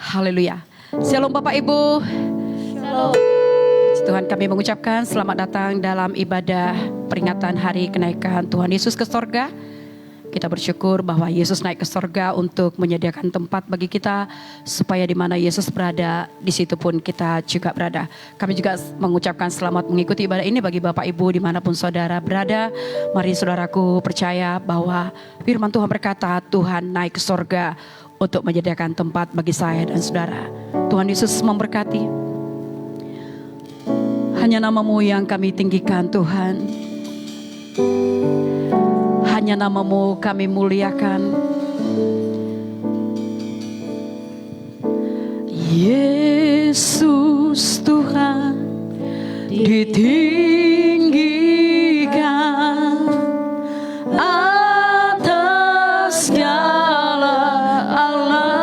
Haleluya. Shalom Bapak Ibu. Shalom. Tuhan, kami mengucapkan selamat datang dalam ibadah peringatan hari kenaikan Tuhan Yesus ke sorga. Kita bersyukur bahwa Yesus naik ke sorga untuk menyediakan tempat bagi kita, supaya di mana Yesus berada, di situ pun kita juga berada. Kami juga mengucapkan selamat mengikuti ibadah ini bagi Bapak Ibu dimanapun saudara berada. Mari saudaraku percaya bahwa firman Tuhan berkata, Tuhan naik ke sorga untuk menyediakan tempat bagi saya dan saudara. Tuhan Yesus memberkati. Hanya namamu yang kami tinggikan Tuhan. Hanya namamu kami muliakan. Yesus Tuhan ditinggikan atas segala alam,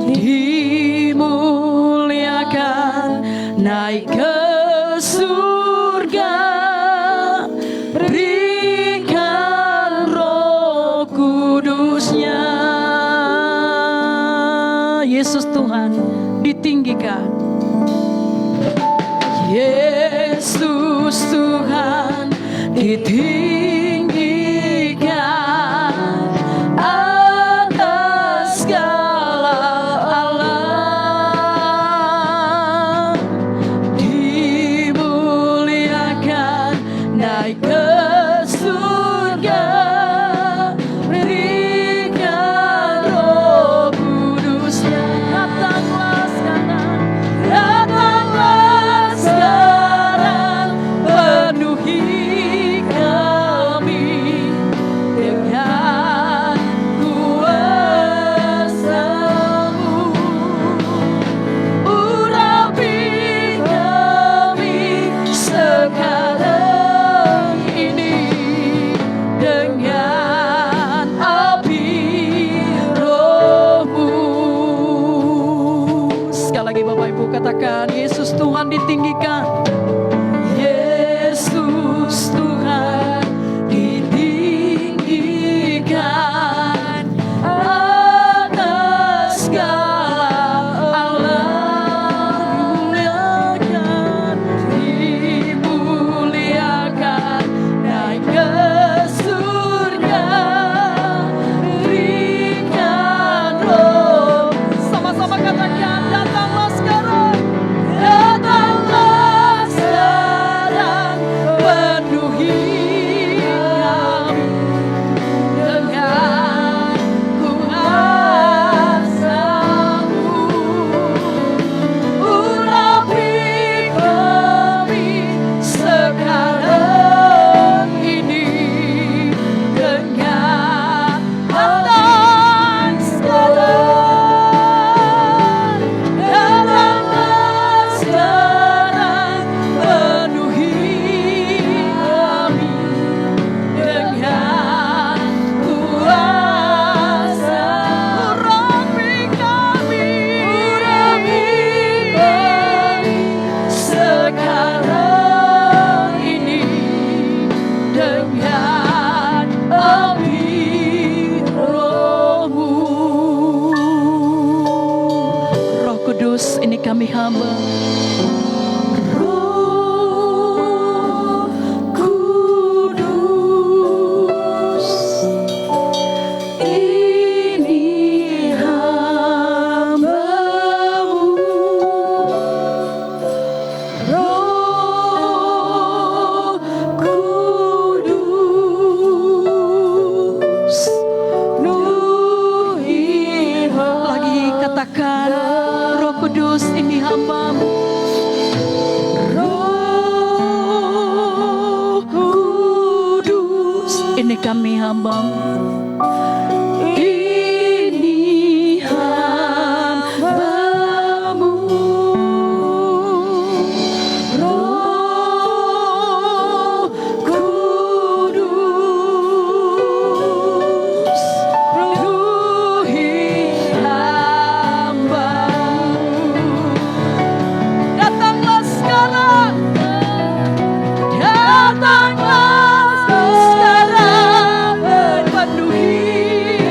dimuliakan naik ke surga. Berikan Roh Kudusnya. Yesus Tuhan ditinggikan. Yesus Tuhan ditinggikan atas segala alam, dimuliakan naik ke surga. Berikan Roh Kudusnya. Datanglah sekarang, penuhi kami dengan kuasa-Mu. Urapi kami sekarang ini dengan api Roh-Mu. Sekali lagi Bapak Ibu katakan, Yesus Tuhan ditinggikan. Yesus Tuhan ditinggikan atas segala alam, dimuliakan naik ke surga. Berikan Roh. Sama-sama katakan, datanglah sekarang. Datanglah sekarang, penuhi kami dengan kuasa-Mu. Urapi kami sekarang ini dengan datang sekarang. Datanglah sekarang, penuhi kami dengan kuasa. Urapi kami sekarang ini dengan api Roh-Mu. Roh Kudus, ini kami hamba. Roh Kudus, ini hamba-Mu. Roh Kudus, penuhi. Lagi katakan, Roh Kudus ini hamba-Mu. Roh Kudus, ini kami hamba-Mu. Ini hamba-Mu. Roh Kudus, penuhi hamba-Mu. Datanglah sekarang. Datanglah sekarang, penuhi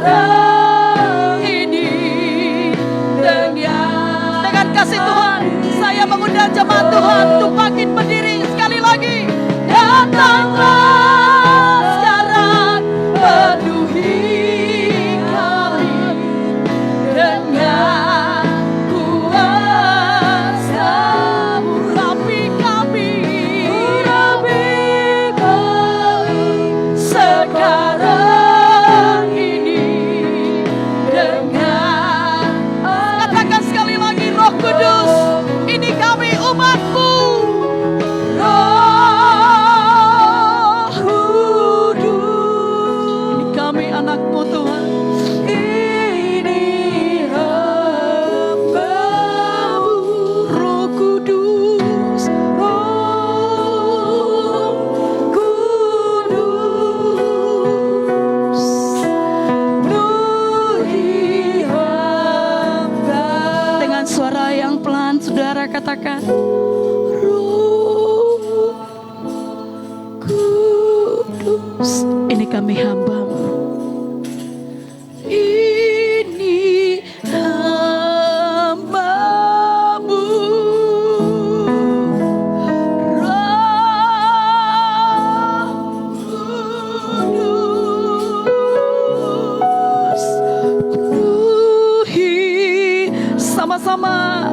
sekarang ini dengan kasih Tuhan. Saya mengundang jemaat Tuhan untuk bangkit berdiri sekali lagi. Datanglah sekarang, penuhi kami dengan kuasa. Urapi kami sekarang ini dengan, katakan sekali lagi, Roh Kudus, ini kami umat-Mu. Roh Kudus, ini kami anak-Mu Tuhan. Ini hamba-Mu. Roh Kudus, Roh Kudus, penuhi hamba. Dengan suara yang pelan, saudara katakan, Roh Kudus, ini kami hamba-Mu. Ini hamba-Mu. Roh Kudus, penuhi sama-sama.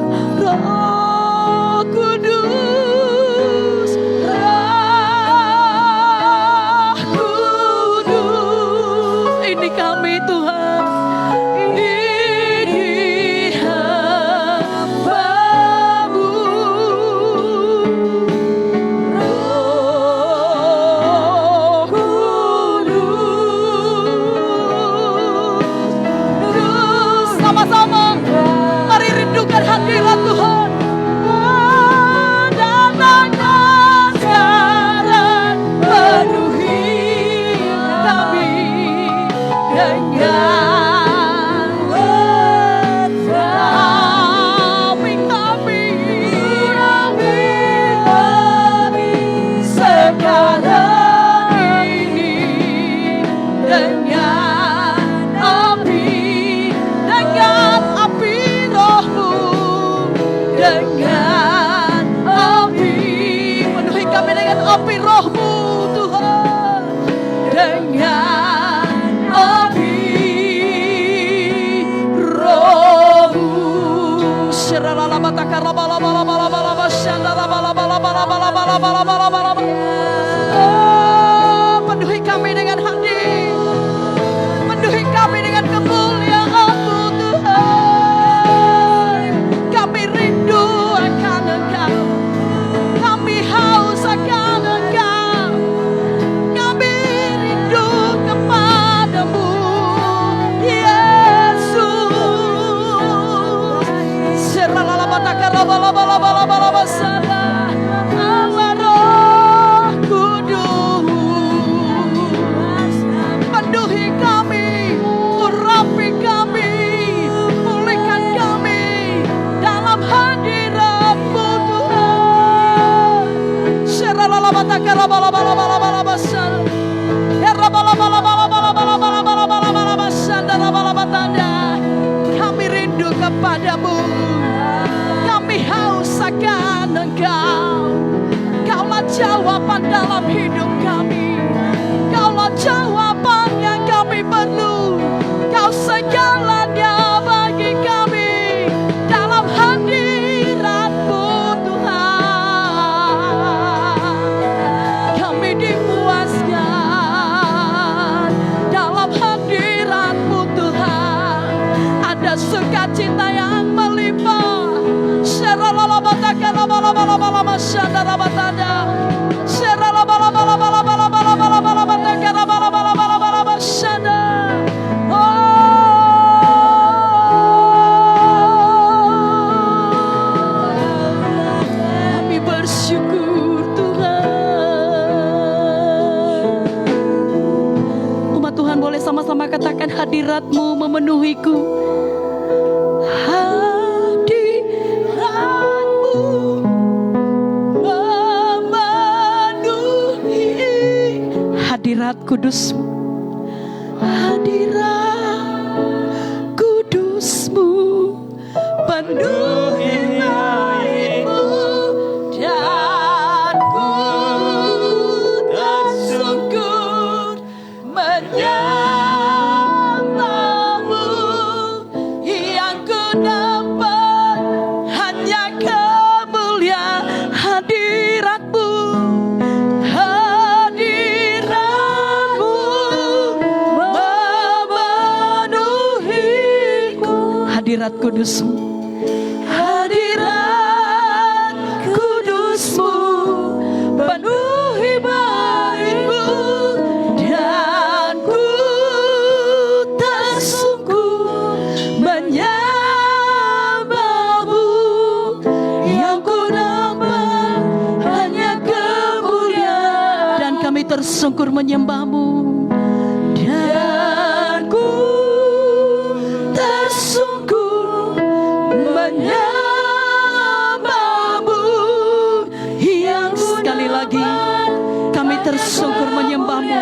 Roh Kudus, Roh Kudus, ini kami Tuhan. Ini hamba-Mu. Roh Kudus, sama-sama mari rindukan hadirat Tuhan. Datanglah sekarang, penuhi kami dengan urapi kami sekarang ini dengan api Roh-Mu, dengan api, penuhi kami dengan api Roh-Mu Tuhan, dengan api Roh-Mu. Penuhi kami dengan hati, penuhi kami dengan kemuliaan-Mu Tuhan. Kami rindu akan Engkau, kami haus akan Engkau, kami rindu kepadamu Yesus. Allah Roh Kudus, penuhi kami, urapi kami, pulihkan kami dalam hadirat-Mu Tuhan. Kami rindu kepadamu, kami haus akan Engkau. Kaulah jawaban dalam hidup kami, Kaulah jawaban yang kami perlu, Kau segalanya bagi kami dalam hadirat-Mu Tuhan. Kami dipuaskan dalam hadirat-Mu Tuhan. Ada sukacita yang melimpah. Kami bersyukur Tuhan. Umat Tuhan boleh sama-sama katakan, hadirat-Mu memenuhiku. Hadirat Kudus, hadirat Penuhi airmu dan ku tersungkur menyembahmu. Yang ku dapat hanya kemuliaan hadiratmu, hadiratmu memenuhiku. Hadirat kudusmu, hadirat kudusmu penuhi baitmu, dan ku tersungkur menyembahmu. Yang ku dapat hanya kemuliaan, dan kami tersungkur menyembahmu, dan ku tersungkur menyembahmu. Yang sekali lagi kami tersungkur menyembahmu,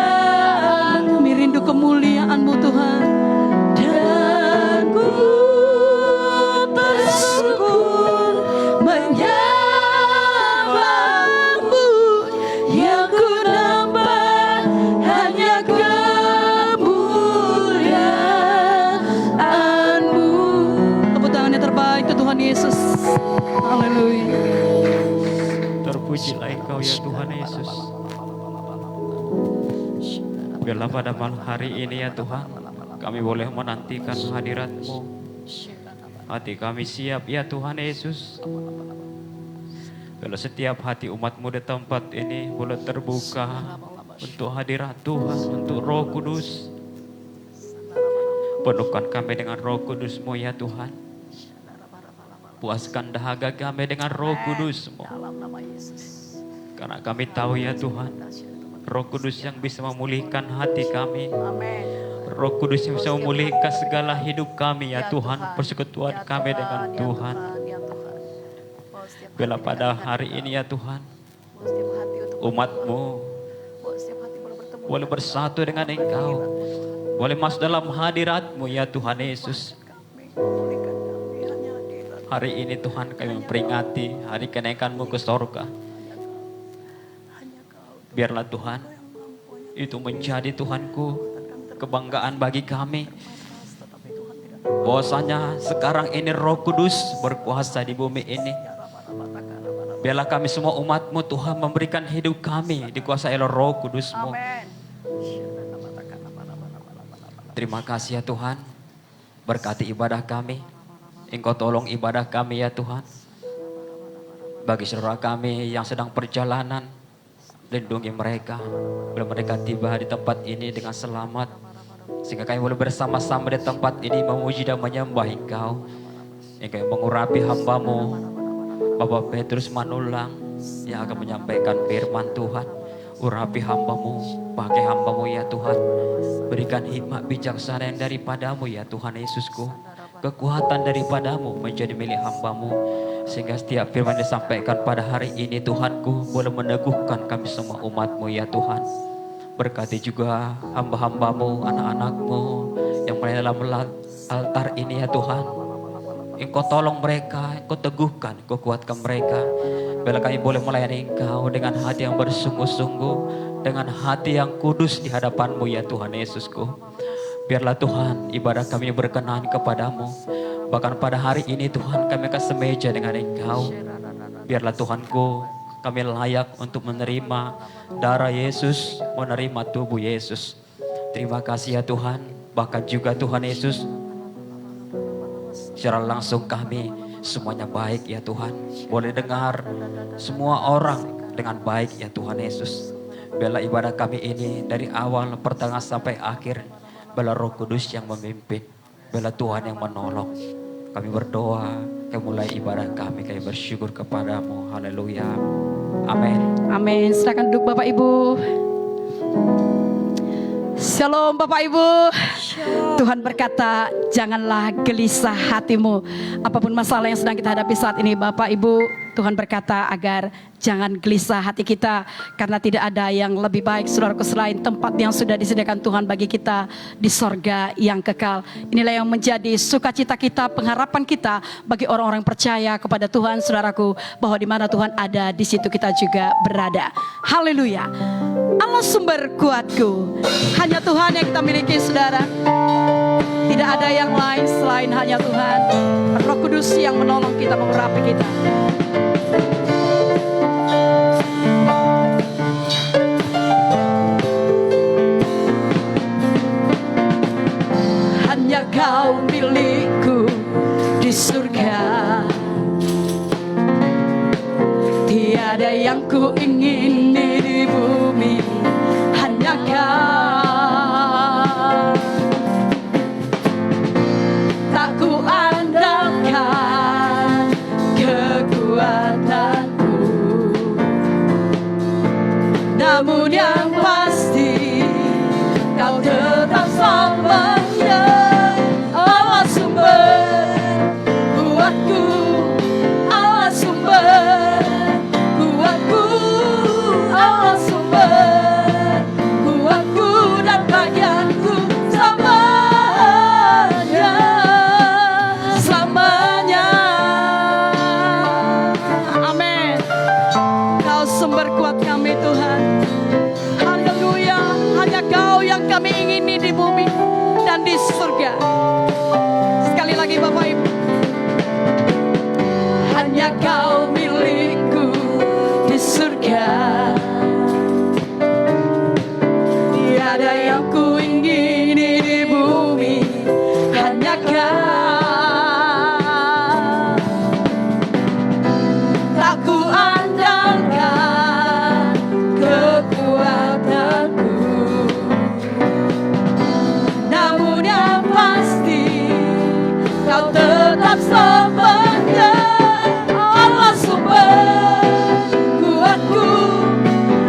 kami rindu kemuliaan-Mu Tuhan, dan ku tersungkur menyembahmu. Yang ku dapat hanya kemuliaan-Mu. Tepuk tangan yang terbaik ke Tuhan Yesus. Haleluya. Terpujilah Engkau ya Tuhan Yesus. Biarlah pada malam hari ini ya Tuhan, kami boleh menantikan hadirat-Mu. Hati kami siap ya Tuhan Yesus. Biarlah setiap hati umat-Mu di tempat ini boleh terbuka untuk hadirat Tuhan, untuk Roh Kudus. Penuhkan kami dengan Roh Kudus-Mu ya Tuhan. Puaskan dahaga kami dengan Roh Kudus-Mu. Karena kami tahu ya Tuhan, Roh Kudus yang bisa memulihkan hati kami. Roh Kudus yang bisa memulihkan segala hidup kami ya Tuhan. Persekutuan kami dengan Tuhan. Bila pada hari ini ya Tuhan, umat-Mu boleh bersatu dengan Engkau, boleh masuk dalam hadirat-Mu ya Tuhan Yesus. Hari ini Tuhan kami memperingati hari kenaikan-Mu ke sorga. Biarlah Tuhan itu menjadi Tuhanku kebanggaan bagi kami. Bahwasanya sekarang ini Roh Kudus berkuasa di bumi ini. Biarlah kami semua umat-Mu Tuhan memberikan hidup kami dikuasai oleh Roh Kudus-Mu. Terima kasih ya Tuhan, berkati ibadah kami. Engkau tolong ibadah kami ya Tuhan. Bagi saudara kami yang sedang perjalanan, lindungi mereka. Bila mereka tiba di tempat ini dengan selamat, sehingga kami boleh bersama-sama di tempat ini memuji dan menyembah Engkau. Engkau yang mengurapi hamba-Mu, Bapak Petrus Manulang, yang akan menyampaikan firman Tuhan. Urapi hamba-Mu, pakai hamba-Mu ya Tuhan. Berikan hikmat bijaksana yang daripada-Mu ya Tuhan Yesusku. Kekuatan daripada-Mu menjadi milik hamba-Mu. Sehingga setiap firman yang disampaikan pada hari ini Tuhanku boleh meneguhkan kami semua umat-Mu ya Tuhan. Berkati juga hamba-hamba-Mu, anak-anak-Mu yang melayani dalam altar ini ya Tuhan. Engkau tolong mereka, Engkau teguhkan, Engkau kuatkan mereka. Bila kami boleh melayani Engkau dengan hati yang bersungguh-sungguh, dengan hati yang kudus di hadapan-Mu ya Tuhan Yesusku. Biarlah Tuhan ibadah kami berkenan kepadamu. Bahkan pada hari ini Tuhan kami akan semeja dengan Engkau. Biarlah Tuhanku kami layak untuk menerima darah Yesus, menerima tubuh Yesus. Terima kasih ya Tuhan. Bahkan juga Tuhan Yesus, secara langsung kami semuanya baik ya Tuhan. Boleh dengar semua orang dengan baik ya Tuhan Yesus. Biarlah ibadah kami ini dari awal, pertengahan sampai akhir. Biarlah Roh Kudus yang memimpin. Biarlah Tuhan yang menolong. Kami berdoa, kami mulai ibadah kami, kami bersyukur kepadamu. Haleluya. Amin. Amin. Silakan duduk Bapak Ibu. Shalom Bapak Ibu. Tuhan berkata, janganlah gelisah hatimu. Apapun masalah yang sedang kita hadapi saat ini Bapak Ibu, Tuhan berkata agar jangan gelisah hati kita, karena tidak ada yang lebih baik saudaraku selain tempat yang sudah disediakan Tuhan bagi kita di sorga yang kekal. Inilah yang menjadi sukacita kita, pengharapan kita bagi orang-orang percaya kepada Tuhan saudaraku, bahwa di mana Tuhan ada di situ kita juga berada. Haleluya. Allah sumber kuatku, hanya Tuhan yang kita miliki saudara. Tidak ada yang lain selain hanya Tuhan. Roh Kudus yang menolong kita, mengurapi kita. Hanya Kau milikku di surga. Tiada yang ku ingini di bumi, hanya Kau. Tak ku andalkan kekuatanku, namun yang pasti Kau tetap selamanya. Allah sumber kuatku, Allah sumber kuatku, Allah sumber kuatku dan bagianku selamanya, selamanya. Amin. Kau sumber kuat kami Tuhan. Haleluya. Hanya Kau yang kami ingini di bumi dan di surga. Sekali lagi Bapak Ibu. Hanya Kau milikku di surga. Tiada yang ku ingini di bumi, hanya Kau. Tak ku andalkan kekuatanku, namun yang pasti Kau tetap selamanya. Allah sumber kuatku,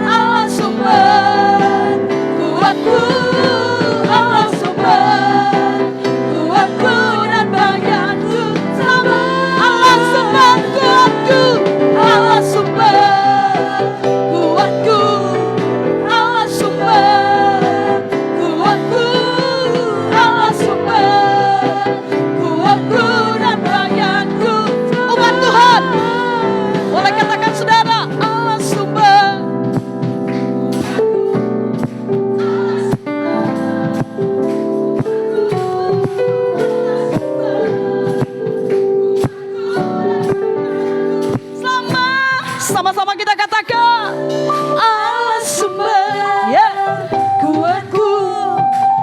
Allah sumber kuatku, Allah sumber kuatku dan bagianku sama. Allah sumber kuatku, Allah sumber kuatku, Allah sumber kuatku, Allah sumber kuatku dan bagianku. Umat Tuhan, boleh katakan saudara, Allah sumber. Sama-sama kita katakan, Allah sumber, ya, kuatku,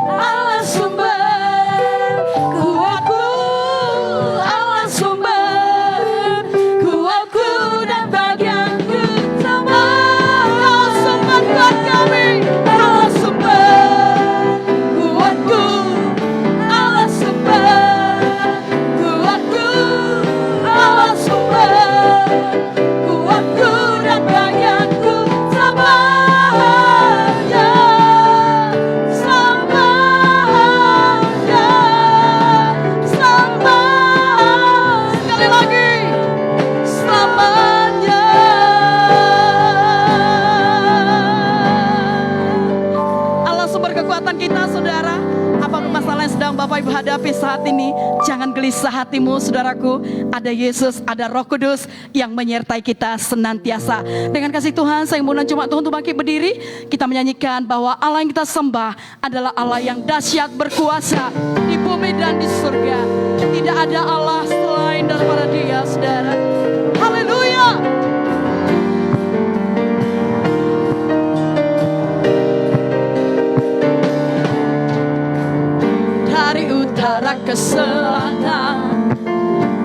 Allah sumber kuatku, Allah sumber kuatku dan bagianku sama. Allah sumber kuat kami, Allah sumber kuatku, Allah sumber kuatku, Allah sumber kuatku dan bagianku selamanya, selamanya, selamanya. Sekali lagi, selamanya. Allah sumber kekuatan kita saudara. Apapun masalah yang sedang Bapak Ibu hadapi saat ini, jangan gelisah hatimu saudaraku. Ada Yesus, ada Roh Kudus yang menyertai kita senantiasa. Dengan kasih Tuhan, saya mohon jemaat Tuhan untuk bangkit berdiri. Kita menyanyikan bahwa Allah yang kita sembah adalah Allah yang dahsyat berkuasa di bumi dan di surga. Tidak ada Allah selain daripada Dia, saudara. Haleluya. Dari utara ke selatan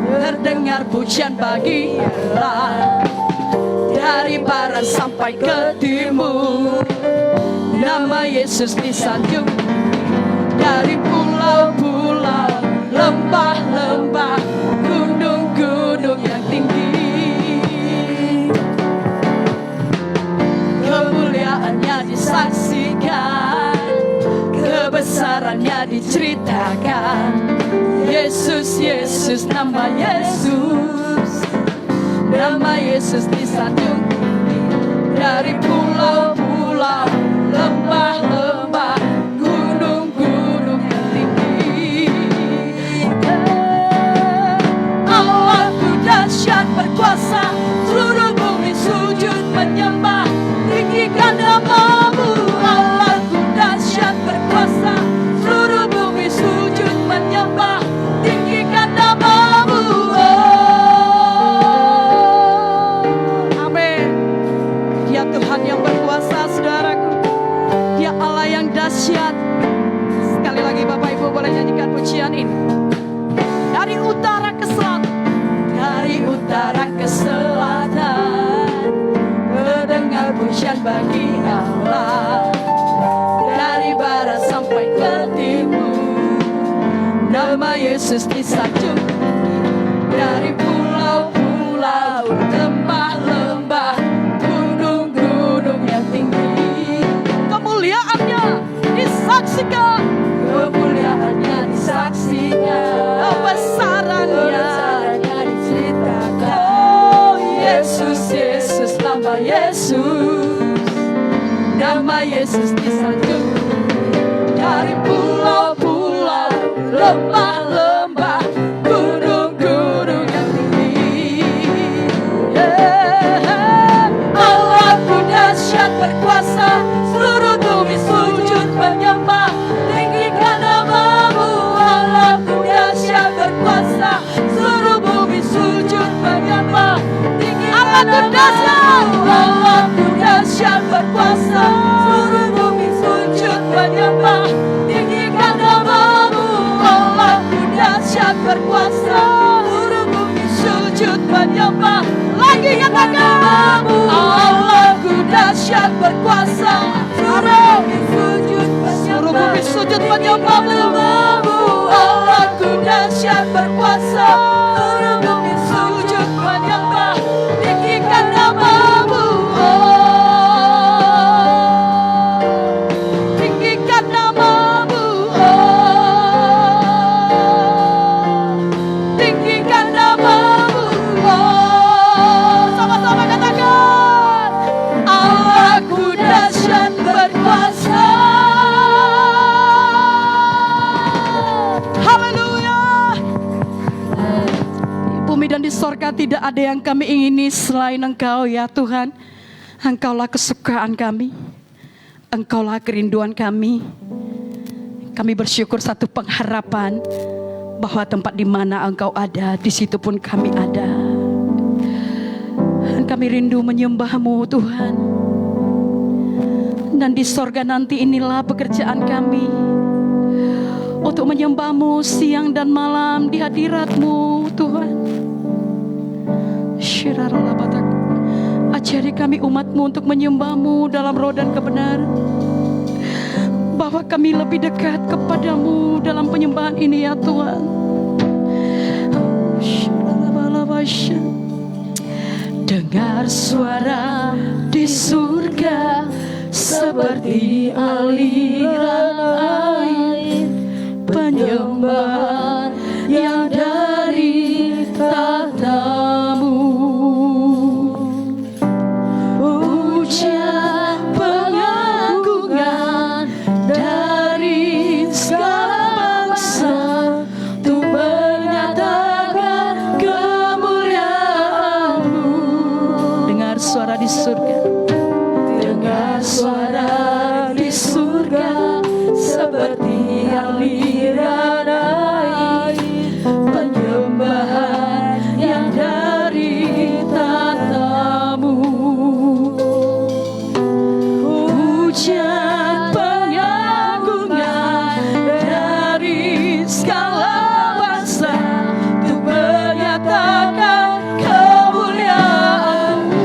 terdengar pujian bagi Allah. Dari barat sampai ke timur nama Yesus disanjung. Dari pulau-pulau, lembah-lembah, gunung-gunung yang tinggi, kemuliaannya disaksikan, kebesarannya diceritakan. Yesus, Yesus, nama Yesus, nama Yesus disanjung tinggi. Dari pulau-pulau, lembah-lembah, gunung-gunung yang tinggi. Allahku dahsyat berkuasa, seluruh bumi sujud menyembah, tinggikan namamu. Allahku dahsyat berkuasa, seluruh bumi sujud menyembah, tinggikan namamu. Amin. Dia Tuhan yang berkuasa, saudaraku. Dia Allah yang dahsyat. Sekali lagi Bapak Ibu boleh nyanyikan pujian ini. Dari utara ke selatan, dari utara ke selatan, terdengar pujian bagi Allah. Dari barat sampai ke timur, nama Yesus disanjung tinggi. Dari pulau-pulau, lembah-lembah, gunung-gunung yang tinggi, kemuliaannya disaksikan, kemuliaannya disaksikan, kebesarannya diceritakan. Oh Yesus, Yesus, nama Yesus, nama Yesus disanjung dari pulau-pulau, lembah-lembah, gunung-gunung yang tinggi. Allahku dahsyat berkuasa, seluruh bumi sujud menyembah, tinggikan namamu. Allahku dahsyat berkuasa, seluruh bumi sujud menyembah, tinggikan namamu. Allahku dahsyat berkuasa, seluruh bumi sujud menyembah, tinggikan namamu. Allahku dahsyat berkuasa, seluruh bumi sujud menyembah. Lagi katakan, Allahku dahsyat berkuasa, seluruh bumi sujud menyembah-Mu. Allahku dahsyat berkuasa, seluruh bumi sujud menyembah, tinggikan namamu. Tinggikan namamu. Tinggikan namamu. Sama-sama katakan, Allahku dahsyat berkuasa. Haleluya. Di bumi dan di sorga tidak ada yang kami ingini selain Engkau ya Tuhan. Engkaulah kesukaan kami, Engkaulah kerinduan kami. Kami bersyukur satu pengharapan bahwa tempat di mana Engkau ada, di situ pun kami ada. Dan kami rindu menyembah-Mu Tuhan. Dan di sorga nanti inilah pekerjaan kami, untuk menyembah-Mu siang dan malam di hadirat-Mu Tuhan. Syiraralabatak. Ajari kami umat-Mu untuk menyembah-Mu dalam roh dan kebenaran, bahwa kami lebih dekat kepadamu dalam penyembahan ini ya Tuhan. Dengar suara di surga seperti aliran air, penyembahan yang dari tahta-Mu. Pujian pengagungan dari segala bangsa, untuk menyatakan kemuliaan-Mu. Dengar suara di surga, dengar suara di surga seperti aliran air, penyembahan yang dari tahta-Mu. Pujian pengagungan dari segala bangsa, untuk menyatakan kemuliaan-Mu.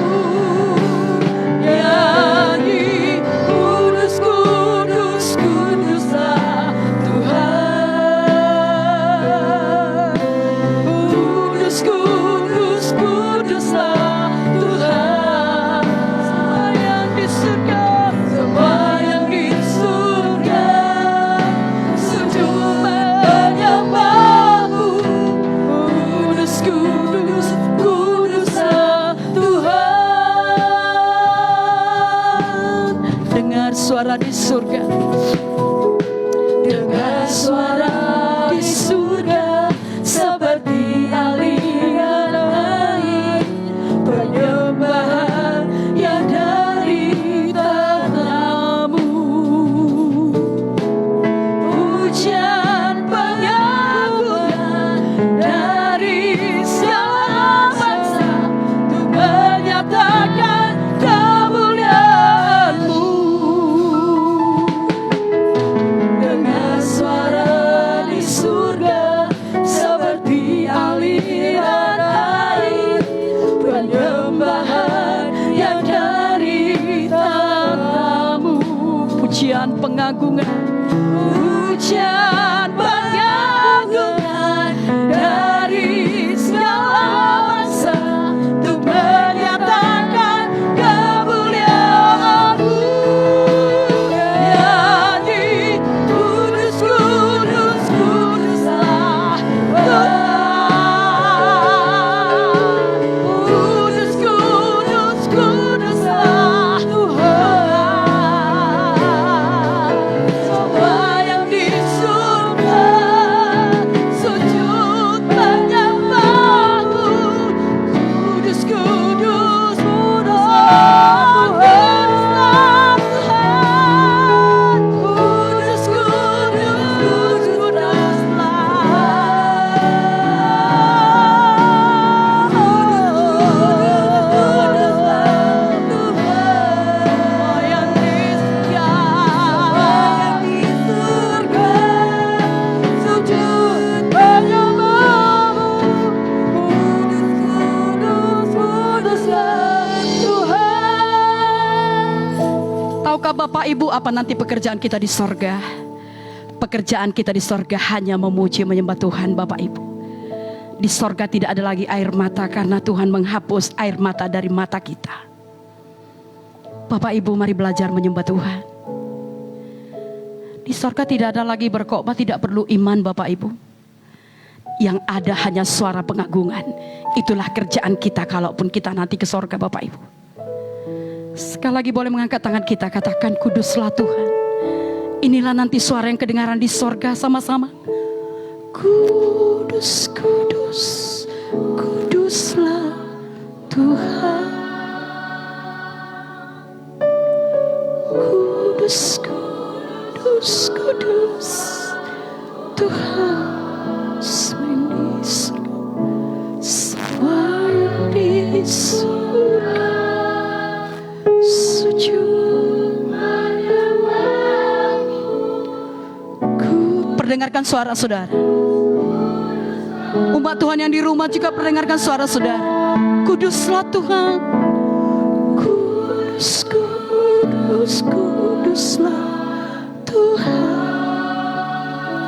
pengagungan, pujian pengagungan dari segala bangsa untuk menyatakan kemuliaan-Mu. Nyanyi kudus, kudus, kuduslah Tuhan. Kudus, kudus, kuduslah Tuhan. Semua yang di surga sujud menyembah-Mu. Kudus, kudus, kuduslah Tuhan. Kudus, kudus, kuduslah yang di surga sujud menyembah-Mu. Kudus, kudus, kuduslah Tuhan. Tahukah Bapak Ibu apa nanti pekerjaan kita di sorga? Pekerjaan kita di sorga hanya memuji menyembah Tuhan, Bapak Ibu. Di sorga tidak ada lagi air mata karena Tuhan menghapus air mata dari mata kita. Bapak Ibu, mari belajar menyembah Tuhan. Di sorga tidak ada lagi berkhotbah, tidak perlu iman, Bapak Ibu. Yang ada hanya suara pengagungan. Itulah kerjaan kita kalaupun kita nanti ke sorga, Bapak Ibu. Sekali lagi boleh mengangkat tangan kita, katakan kuduslah Tuhan. Inilah nanti suara yang kedengaran di sorga sama-sama. Kudus, kudus, kuduslah Tuhan. Kudus, kudus, kudus Tuhan. Semua yang di surga sujud menyembah-Mu. Perdengarkan suara saudara. Umat Tuhan yang di rumah juga perdengarkan suara saudara. Kuduslah Tuhan. Kudus, kudus, kuduslah Tuhan.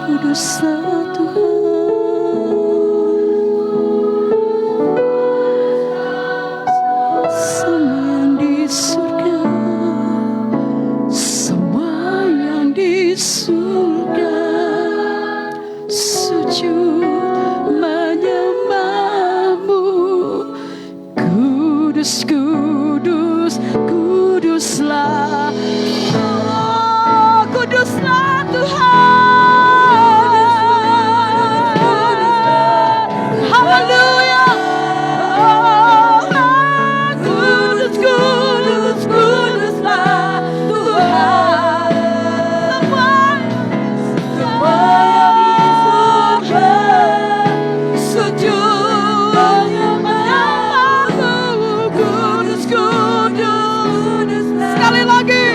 Kuduslah Tuhan. Semua yang di surga, semua yang di surga sujud menyembah-Mu. Kudus, kudus, kuduslah. Oh, kuduslah Tuhan. Haleluya. Oh, kudus, kudus, kuduslah Tuhan. Semua sujud menyembah-Mu. Kudus, kudus. Sekali lagi.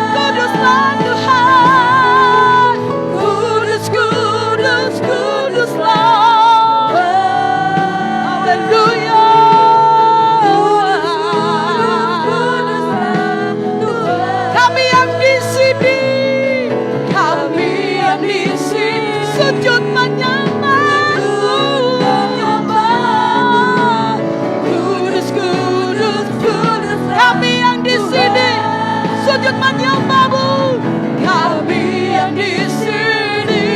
Kuduslah Tuhan. Kudus, kudus, kuduslah. Haleluya. Kami yang di sini, kami yang di sini sujud menyembah-Mu. Kudus, kudus, kudus. Kami yang di sini sujud menyembah-Mu. Kami yang di sini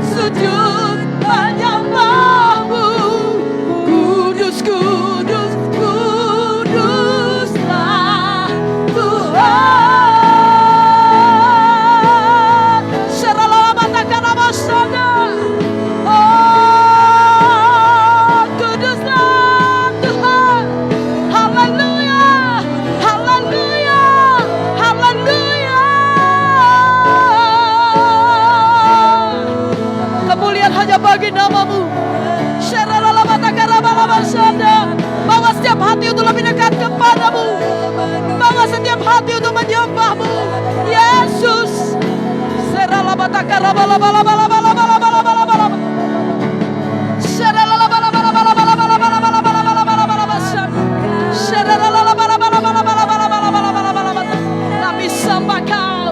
sujud menyembah-Mu. Kudus, kudus, kuduslah Tuhan. Seralamatakaramosana. Oh, kuduslah Tuhan. Haleluya, haleluya, haleluya. Kemuliaan hanya bagi nama-Mu. Seralamatakaramosana. Bawa setiap hati untuk lebih dekat kepadamu. Bawa setiap hati untuk menyembah-Mu, Yesus. Seralamatakaramosana. Kami sembah Kau,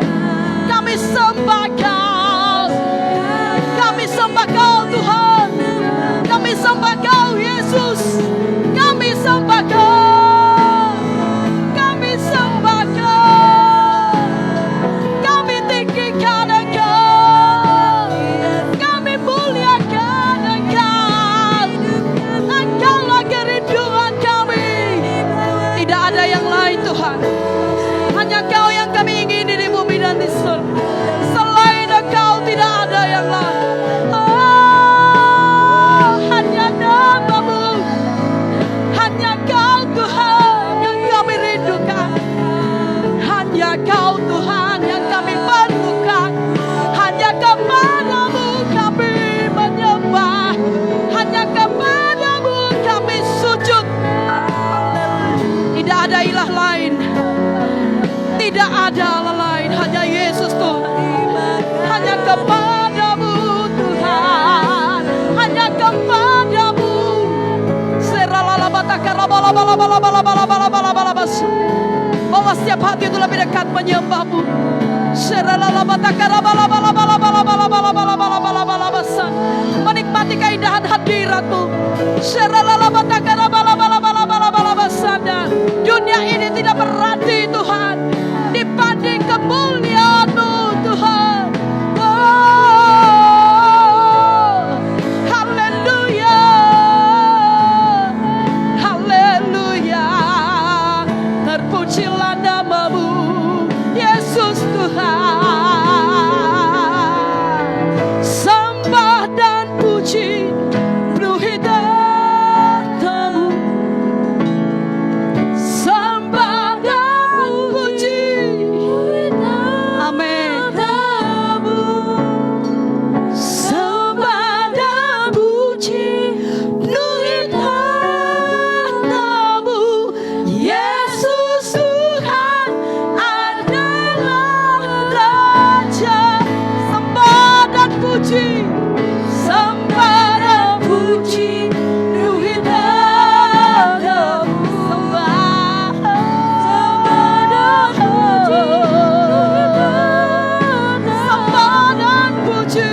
kepadamu. Bahwa setiap hati itu lebih dekat menyembahmu. Menikmati keindahan hadiratmu. Dunia ini tidak berarti Tuhan dibanding kemuliaan-Mu Tuhan. Haleluya, haleluya. Terpujilah nama-Mu Yesus Tuhan. Sembah dan puji penuhi tahta-Mu. Sembah dan puji, amin. Sembah dan puji penuhi tahta-Mu. Yesus Tuhan adalah Raja. Sembah dan puji, sembah dan puji penuhi tahta-Mu. Sembah dan puji,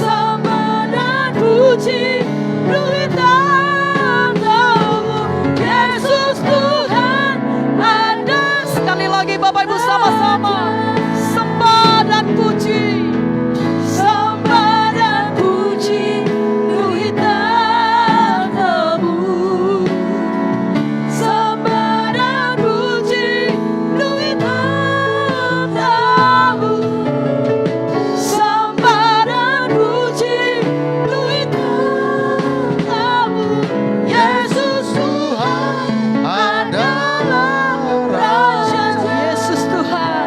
sembah dan puji penuhi tahta-Mu. Yesus Tuhan ada. Sekali lagi Bapak Ibu sama-sama. Sembah dan puji, sembah dan puji penuhi tahta-Mu. Sembah dan puji penuhi tahta-Mu. Sembah dan puji penuhi tahta-Mu. Yesus Tuhan adalah Raja. Yesus Tuhan,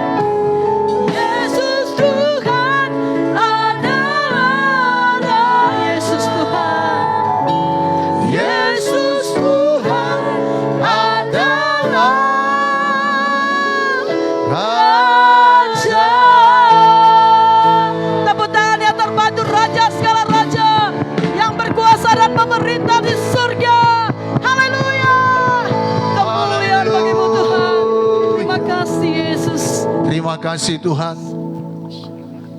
Yesus Tuhan adalah Raja. Yesus Tuhan, Yesus Tuhan adalah Raja. Tepuk tangan yang terpadu, Raja segala raja yang berkuasa dan memerintah di surga. Haleluya. Kemuliaan bagi-Mu Tuhan. Terima kasih Yesus. Terima kasih Tuhan.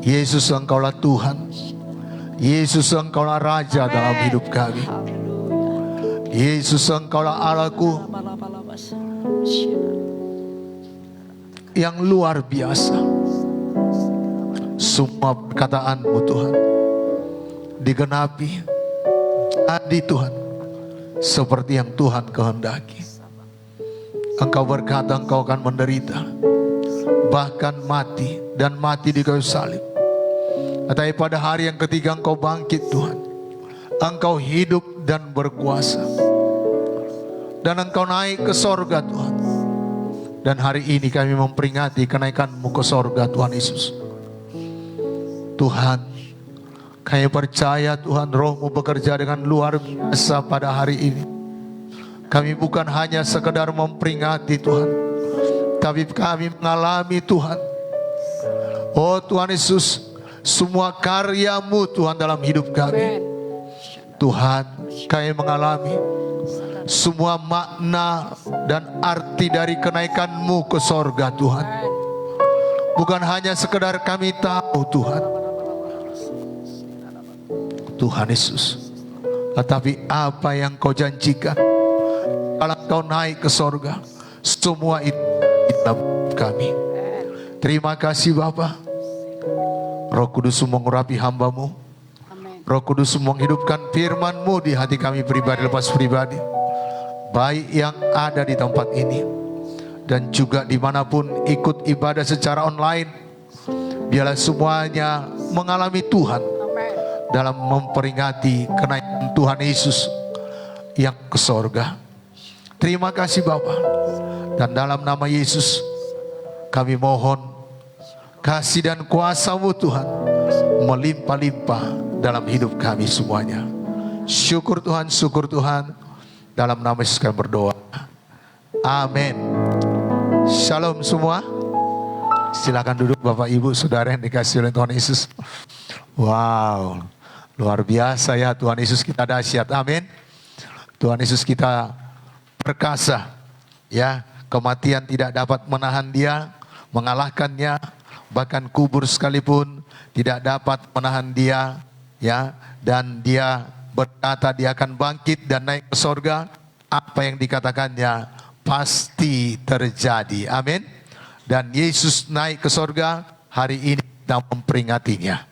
Yesus, Engkaulah Tuhan. Yesus, Engkaulah Raja dalam hidup kami. Yesus, Engkaulah Allahku yang luar biasa. Semua perkataan-Mu Tuhan digenapi jadi Tuhan seperti yang Tuhan kehendaki. Engkau berkata Engkau akan menderita, bahkan mati, dan mati di kayu salib. Tetapi pada hari yang ketiga Engkau bangkit Tuhan. Engkau hidup dan berkuasa. Dan Engkau naik ke sorga Tuhan. Dan hari ini kami memperingati kenaikan-Mu ke sorga Tuhan Yesus. Tuhan, kami percaya Tuhan Roh-Mu bekerja dengan luar biasa pada hari ini. Kami bukan hanya sekedar memperingati Tuhan, tapi kami mengalami Tuhan. Oh Tuhan Yesus, semua karya-Mu Tuhan dalam hidup kami. Tuhan, kami mengalami semua makna dan arti dari kenaikan-Mu ke sorga Tuhan. Bukan hanya sekedar kami tahu Tuhan, Tuhan Yesus, tetapi apa yang Kau janjikan kalau Kau naik ke sorga, semua itu di dalam kami. Terima kasih Bapa. Roh Kudus mengurapi hamba-Mu. Roh Kudus menghidupkan firman-Mu di hati kami pribadi lepas pribadi, baik yang ada di tempat ini dan juga dimanapun ikut ibadah secara online. Biarlah semuanya mengalami Tuhan dalam memperingati kenaikan Tuhan Yesus yang ke sorga. Terima kasih Bapa. Dan dalam nama Yesus kami mohon kasih dan kuasa-Mu Tuhan melimpah-limpah dalam hidup kami semuanya. Syukur Tuhan, syukur Tuhan. Dalam nama Yesus kami berdoa. Amin. Shalom semua. Silakan duduk Bapak Ibu Saudara yang dikasihi oleh Tuhan Yesus. Wow, Luar biasa ya, Tuhan Yesus kita dahsyat. Amin. Tuhan Yesus kita perkasa. Ya, kematian tidak dapat menahan dia, mengalahkannya. Bahkan kubur sekalipun tidak dapat menahan dia. Ya, dan dia berkata dia akan bangkit dan naik ke sorga. Apa yang dikatakannya pasti terjadi. Amin. Dan Yesus naik ke sorga, hari ini kita memperingatinya.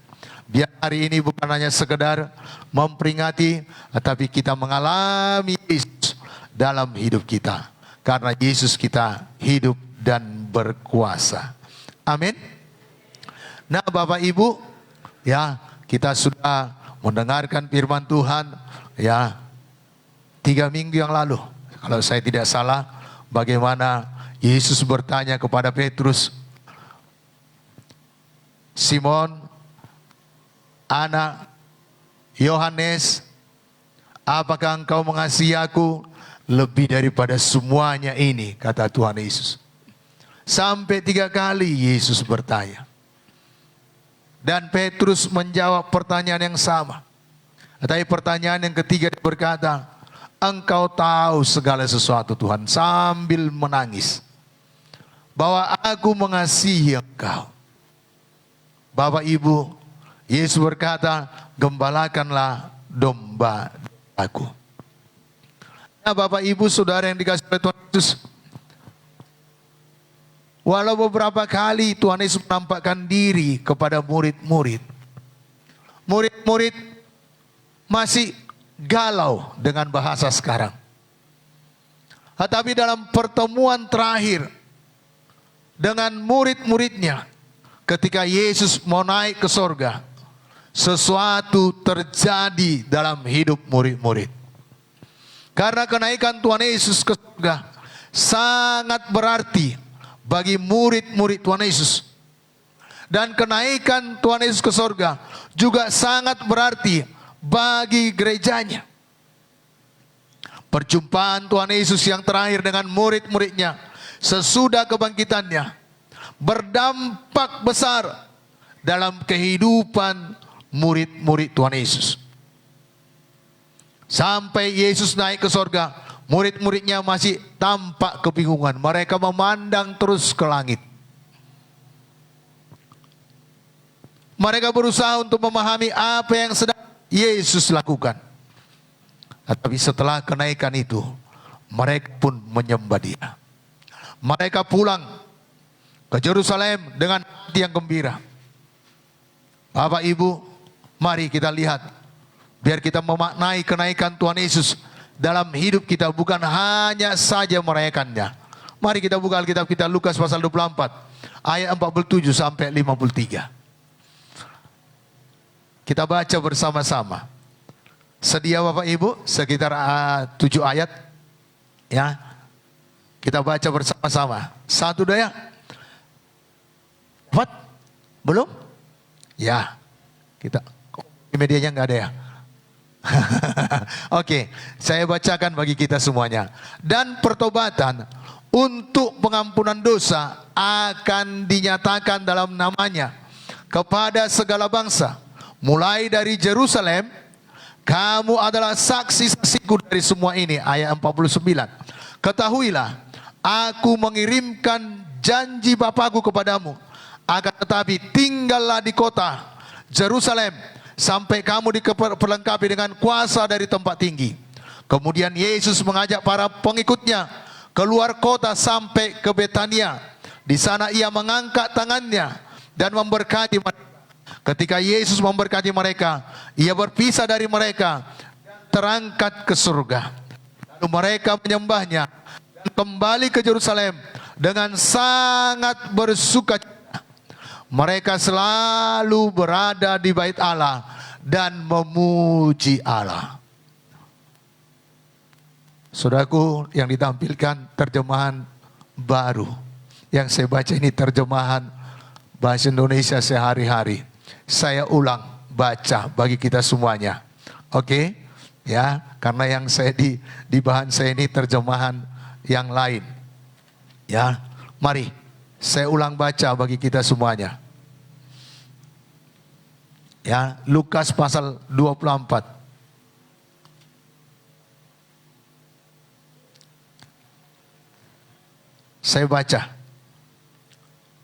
Biar hari ini bukan hanya sekedar memperingati, tetapi kita mengalami Yesus dalam hidup kita. Karena Yesus kita hidup dan berkuasa. Amin. Nah Bapak Ibu, ya kita sudah mendengarkan firman Tuhan ya 3 minggu yang lalu. Kalau saya tidak salah, bagaimana Yesus bertanya kepada Petrus, Simon, anak Yohanes, apakah engkau mengasihi aku lebih daripada semuanya ini? Kata Tuhan Yesus. Sampai 3 kali Yesus bertanya. Dan Petrus menjawab pertanyaan yang sama. Tetapi pertanyaan yang ketiga dia berkata, engkau tahu segala sesuatu Tuhan, sambil menangis, bahwa aku mengasihi engkau. Bapak Ibu, Yesus berkata, gembalakanlah domba aku. Nah Bapak Ibu Saudara yang dikasihi oleh Tuhan Yesus, walau beberapa kali Tuhan Yesus menampakkan diri kepada murid-murid, murid-murid masih galau dengan bahasa sekarang. Tetapi dalam pertemuan terakhir dengan murid-muridnya, ketika Yesus mau naik ke sorga, sesuatu terjadi dalam hidup murid-murid. Karena kenaikan Tuhan Yesus ke sorga sangat berarti bagi murid-murid Tuhan Yesus. Dan kenaikan Tuhan Yesus ke sorga juga sangat berarti bagi gerejanya. Perjumpaan Tuhan Yesus yang terakhir dengan murid-muridnya sesudah kebangkitannya berdampak besar dalam kehidupan murid-murid Tuhan Yesus. Sampai Yesus naik ke sorga, murid-muridnya masih tampak kebingungan. Mereka memandang terus ke langit. Mereka berusaha untuk memahami apa yang sedang Yesus lakukan. Tetapi setelah kenaikan itu, mereka pun menyembah Dia. Mereka pulang ke Yerusalem dengan hati yang gembira. Bapak Ibu, mari kita lihat. Biar kita memaknai kenaikan Tuhan Yesus dalam hidup kita, bukan hanya saja merayakannya. Mari kita buka Alkitab kita, Lukas pasal 24 ayat 47 sampai 53. Kita baca bersama-sama. Sedia Bapak Ibu? Sekitar 7 ayat. Ya. Kita baca bersama-sama. 1, 2 ya. 4? Belum? Ya. Kita medianya nggak ada ya. Oke, saya bacakan bagi kita semuanya. Dan pertobatan untuk pengampunan dosa akan dinyatakan dalam namanya kepada segala bangsa. Mulai dari Yerusalem, kamu adalah saksi-saksiku dari semua ini. Ayat 49. Ketahuilah, aku mengirimkan janji Bapakku kepadamu. Akan tetapi tinggallah di kota Yerusalem sampai kamu diperlengkapi dengan kuasa dari tempat tinggi. Kemudian Yesus mengajak para pengikutnya keluar kota sampai ke Betania. Di sana ia mengangkat tangannya dan memberkati mereka. Ketika Yesus memberkati mereka, ia berpisah dari mereka dan terangkat ke surga. Lalu mereka menyembahnya dan kembali ke Yerusalem dengan sangat bersukacita. Mereka selalu berada di bait Allah dan memuji Allah. Saudaraku, yang ditampilkan terjemahan baru. Yang saya baca ini terjemahan bahasa Indonesia sehari-hari. Saya ulang baca bagi kita semuanya. Oke? Ya, karena yang saya di bahan saya ini terjemahan yang lain. Ya, mari saya ulang baca bagi kita semuanya. Ya, Lukas pasal 24. Saya baca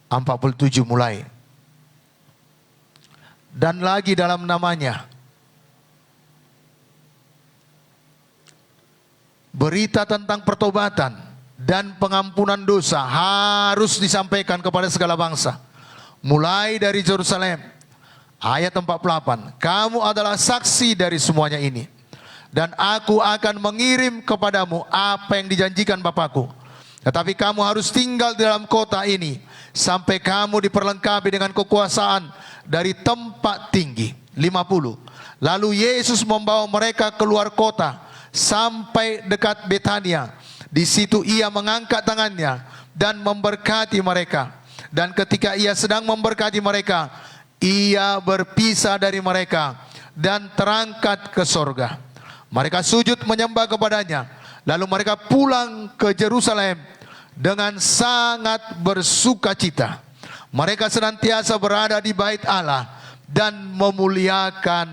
47 mulai. Dan lagi dalam namanya berita tentang pertobatan dan pengampunan dosa harus disampaikan kepada segala bangsa, mulai dari Yerusalem. Ayat 48, kamu adalah saksi dari semuanya ini, dan aku akan mengirim kepadamu apa yang dijanjikan Bapakku. Tetapi kamu harus tinggal di dalam kota ini sampai kamu diperlengkapi dengan kekuasaan dari tempat tinggi. 50. Lalu Yesus membawa mereka keluar kota sampai dekat Betania. Di situ ia mengangkat tangannya dan memberkati mereka. Dan ketika ia sedang memberkati mereka, ia berpisah dari mereka dan terangkat ke sorga. Mereka sujud menyembah kepadanya. Lalu mereka pulang ke Yerusalem dengan sangat bersukacita. Mereka senantiasa berada di bait Allah dan memuliakan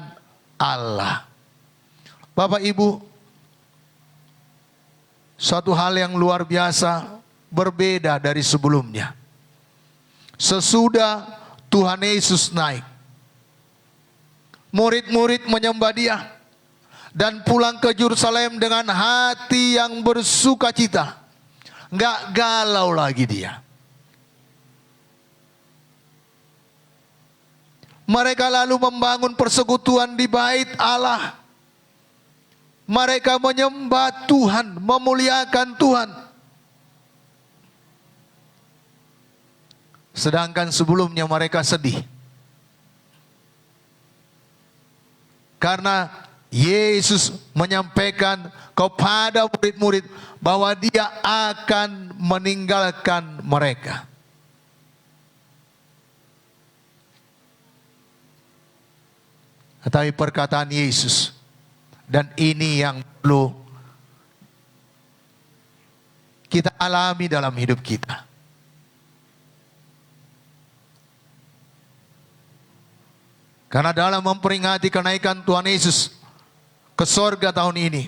Allah. Bapak Ibu, suatu hal yang luar biasa berbeda dari sebelumnya. Sesudah Tuhan Yesus naik, murid-murid menyembah Dia dan pulang ke Yerusalem dengan hati yang bersukacita. Enggak galau lagi dia. Mereka lalu membangun persekutuan di bait Allah. Mereka menyembah Tuhan, memuliakan Tuhan. Sedangkan sebelumnya mereka sedih. Karena Yesus menyampaikan kepada murid-murid bahwa Dia akan meninggalkan mereka. Tetapi perkataan Yesus, dan ini yang perlu kita alami dalam hidup kita. Karena dalam memperingati kenaikan Tuhan Yesus ke sorga tahun ini,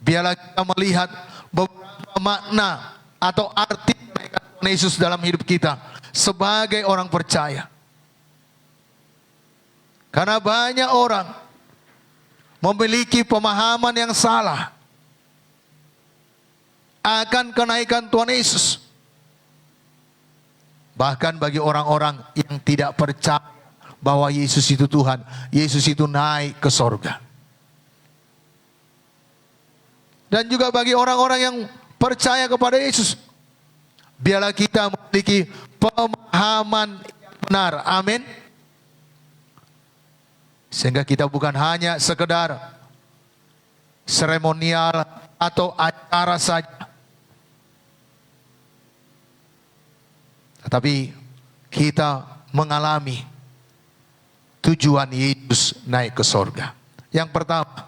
biarlah kita melihat beberapa makna atau arti kenaikan Tuhan Yesus dalam hidup kita sebagai orang percaya. Karena banyak orang memiliki pemahaman yang salah akan kenaikan Tuhan Yesus. Bahkan bagi orang-orang yang tidak percaya bahwa Yesus itu Tuhan, Yesus itu naik ke sorga. Dan juga bagi orang-orang yang percaya kepada Yesus, biarlah kita memiliki pemahaman yang benar. Amin. Sehingga kita bukan hanya sekedar seremonial atau acara saja, tetapi kita mengalami tujuan Yesus naik ke sorga. Yang pertama,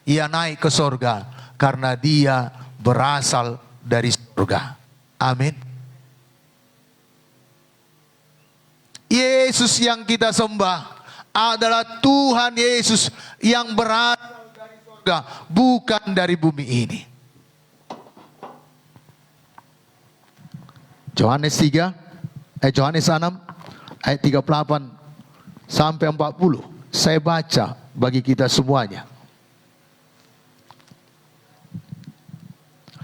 Ia naik ke sorga karena Dia berasal dari sorga. Amin. Yesus yang kita sembah adalah Tuhan Yesus yang berasal dari surga, bukan dari bumi ini. Yohanes 6 ayat 38 sampai 40. Saya baca bagi kita semuanya.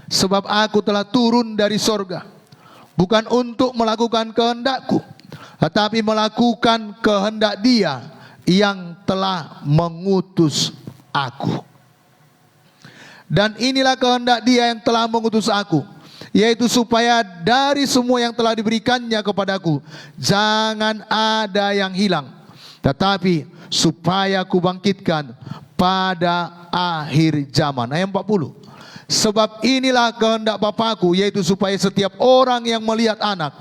Sebab aku telah turun dari sorga, bukan untuk melakukan kehendakku, tetapi melakukan kehendak Dia yang telah mengutus aku. Dan inilah kehendak Dia yang telah mengutus aku, yaitu supaya dari semua yang telah diberikannya kepadaku, jangan ada yang hilang, tetapi supaya aku bangkitkan pada akhir zaman. Ayat 40. Sebab inilah kehendak Bapakku, yaitu supaya setiap orang yang melihat Anak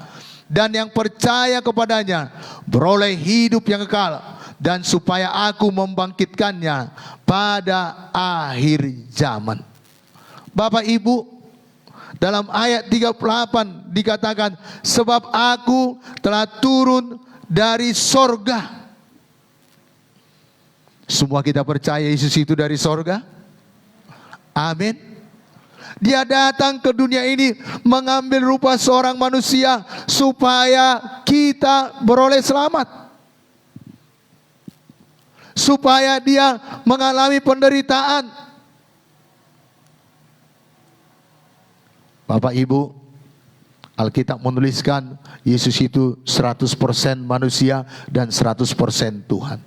dan yang percaya kepadanya beroleh hidup yang kekal, dan supaya aku membangkitkannya pada akhir zaman. Bapak Ibu, dalam ayat 38 dikatakan, sebab aku telah turun dari sorga. Semua kita percaya Yesus itu dari sorga? Amin. Dia datang ke dunia ini mengambil rupa seorang manusia supaya kita beroleh selamat. Supaya dia mengalami penderitaan. Bapak Ibu, Alkitab menuliskan Yesus itu 100% manusia dan 100% Tuhan.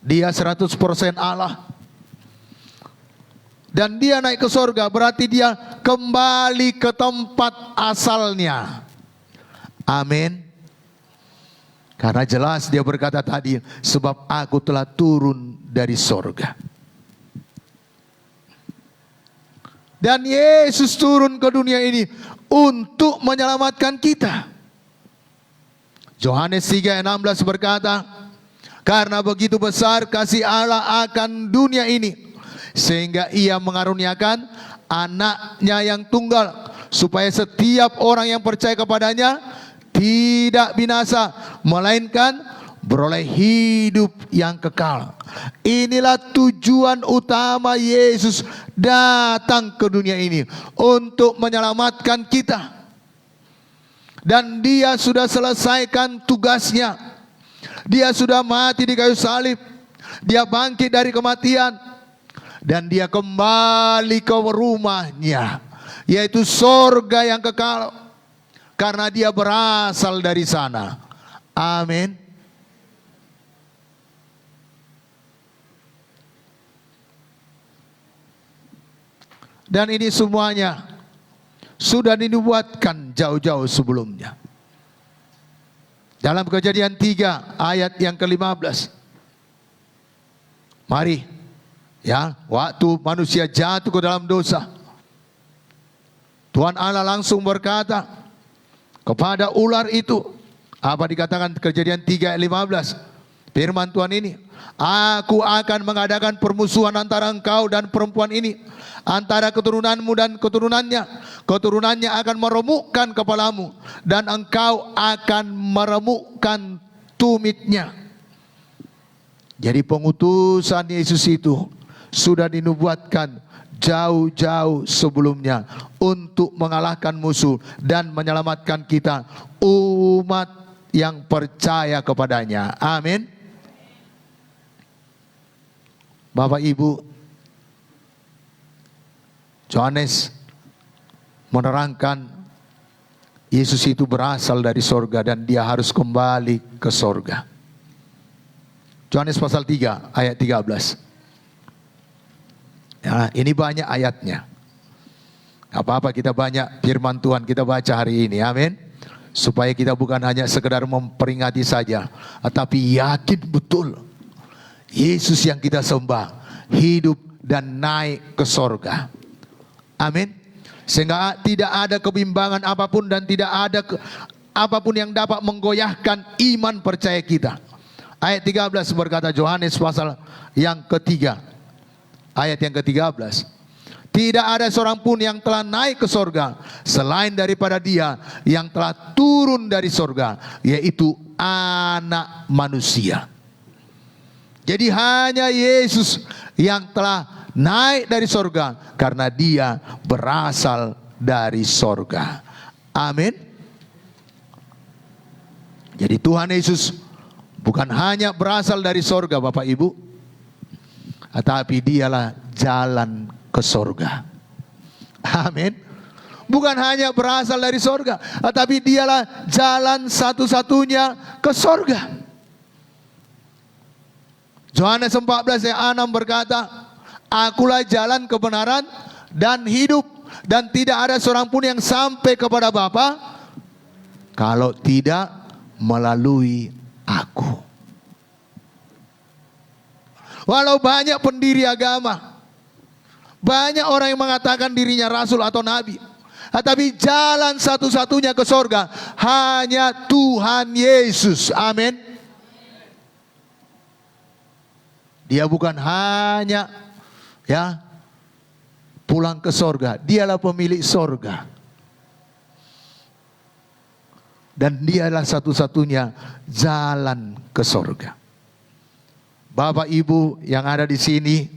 Dia 100% Allah. Dan dia naik ke sorga, berarti dia kembali ke tempat asalnya. Amin. Karena jelas dia berkata tadi, sebab aku telah turun dari sorga. Dan Yesus turun ke dunia ini untuk menyelamatkan kita. Yohanes 3:16 berkata, karena begitu besar kasih Allah akan dunia ini, sehingga ia mengaruniakan anaknya yang tunggal, supaya setiap orang yang percaya kepadanya tidak binasa, melainkan beroleh hidup yang kekal. Inilah tujuan utama Yesus datang ke dunia ini, untuk menyelamatkan kita. Dan dia sudah selesaikan tugasnya. Dia sudah mati di kayu salib. Dia bangkit dari kematian. Dan dia kembali ke rumahnya, yaitu sorga yang kekal. Karena dia berasal dari sana. Amin. Dan ini semuanya sudah dinubuatkan jauh-jauh sebelumnya. Dalam Kejadian 3 ayat yang ke-15. Mari, ya, waktu manusia jatuh ke dalam dosa, Tuhan Allah langsung berkata kepada ular itu, apa dikatakan Kejadian 3 ayat 15? Firman Tuhan ini, aku akan mengadakan permusuhan antara engkau dan perempuan ini, antara keturunanmu dan keturunannya. Keturunannya akan meremukkan kepalamu, dan engkau akan meremukkan tumitnya. Jadi pengutusan Yesus itu sudah dinubuatkan jauh-jauh sebelumnya untuk mengalahkan musuh dan menyelamatkan kita, umat yang percaya kepadanya. Amin. Bapak Ibu, Yohanes menerangkan Yesus itu berasal dari sorga dan dia harus kembali ke sorga. Yohanes pasal 3 ayat 13. Ya, ini banyak ayatnya. Gak apa-apa kita banyak firman Tuhan kita baca hari ini. Amin. Supaya kita bukan hanya sekedar memperingati saja, tetapi yakin betul Yesus yang kita sembah hidup dan naik ke sorga. Amin. Sehingga tidak ada kebimbangan apapun dan tidak ada apapun yang dapat menggoyahkan iman percaya kita. Ayat 13 berkata, Yohanes pasal yang ketiga, ayat yang ke-13. Tidak ada seorang pun yang telah naik ke sorga selain daripada dia yang telah turun dari sorga, yaitu Anak Manusia. Jadi hanya Yesus yang telah naik dari sorga karena dia berasal dari sorga. Amin. Jadi Tuhan Yesus bukan hanya berasal dari sorga Bapak Ibu, tetapi dialah jalan ke sorga. Amin. Bukan hanya berasal dari sorga, tetapi dialah jalan satu-satunya ke sorga. Yohanes 14 ayat 6 berkata, akulah jalan kebenaran dan hidup, dan tidak ada seorang pun yang sampai kepada Bapa kalau tidak melalui aku. Walau banyak pendiri agama, banyak orang yang mengatakan dirinya rasul atau nabi, tetapi jalan satu-satunya ke sorga hanya Tuhan Yesus. Amin. Dia bukan hanya pulang ke sorga, dialah pemilik sorga. Dan dialah satu-satunya jalan ke sorga. Bapak Ibu yang ada di sini,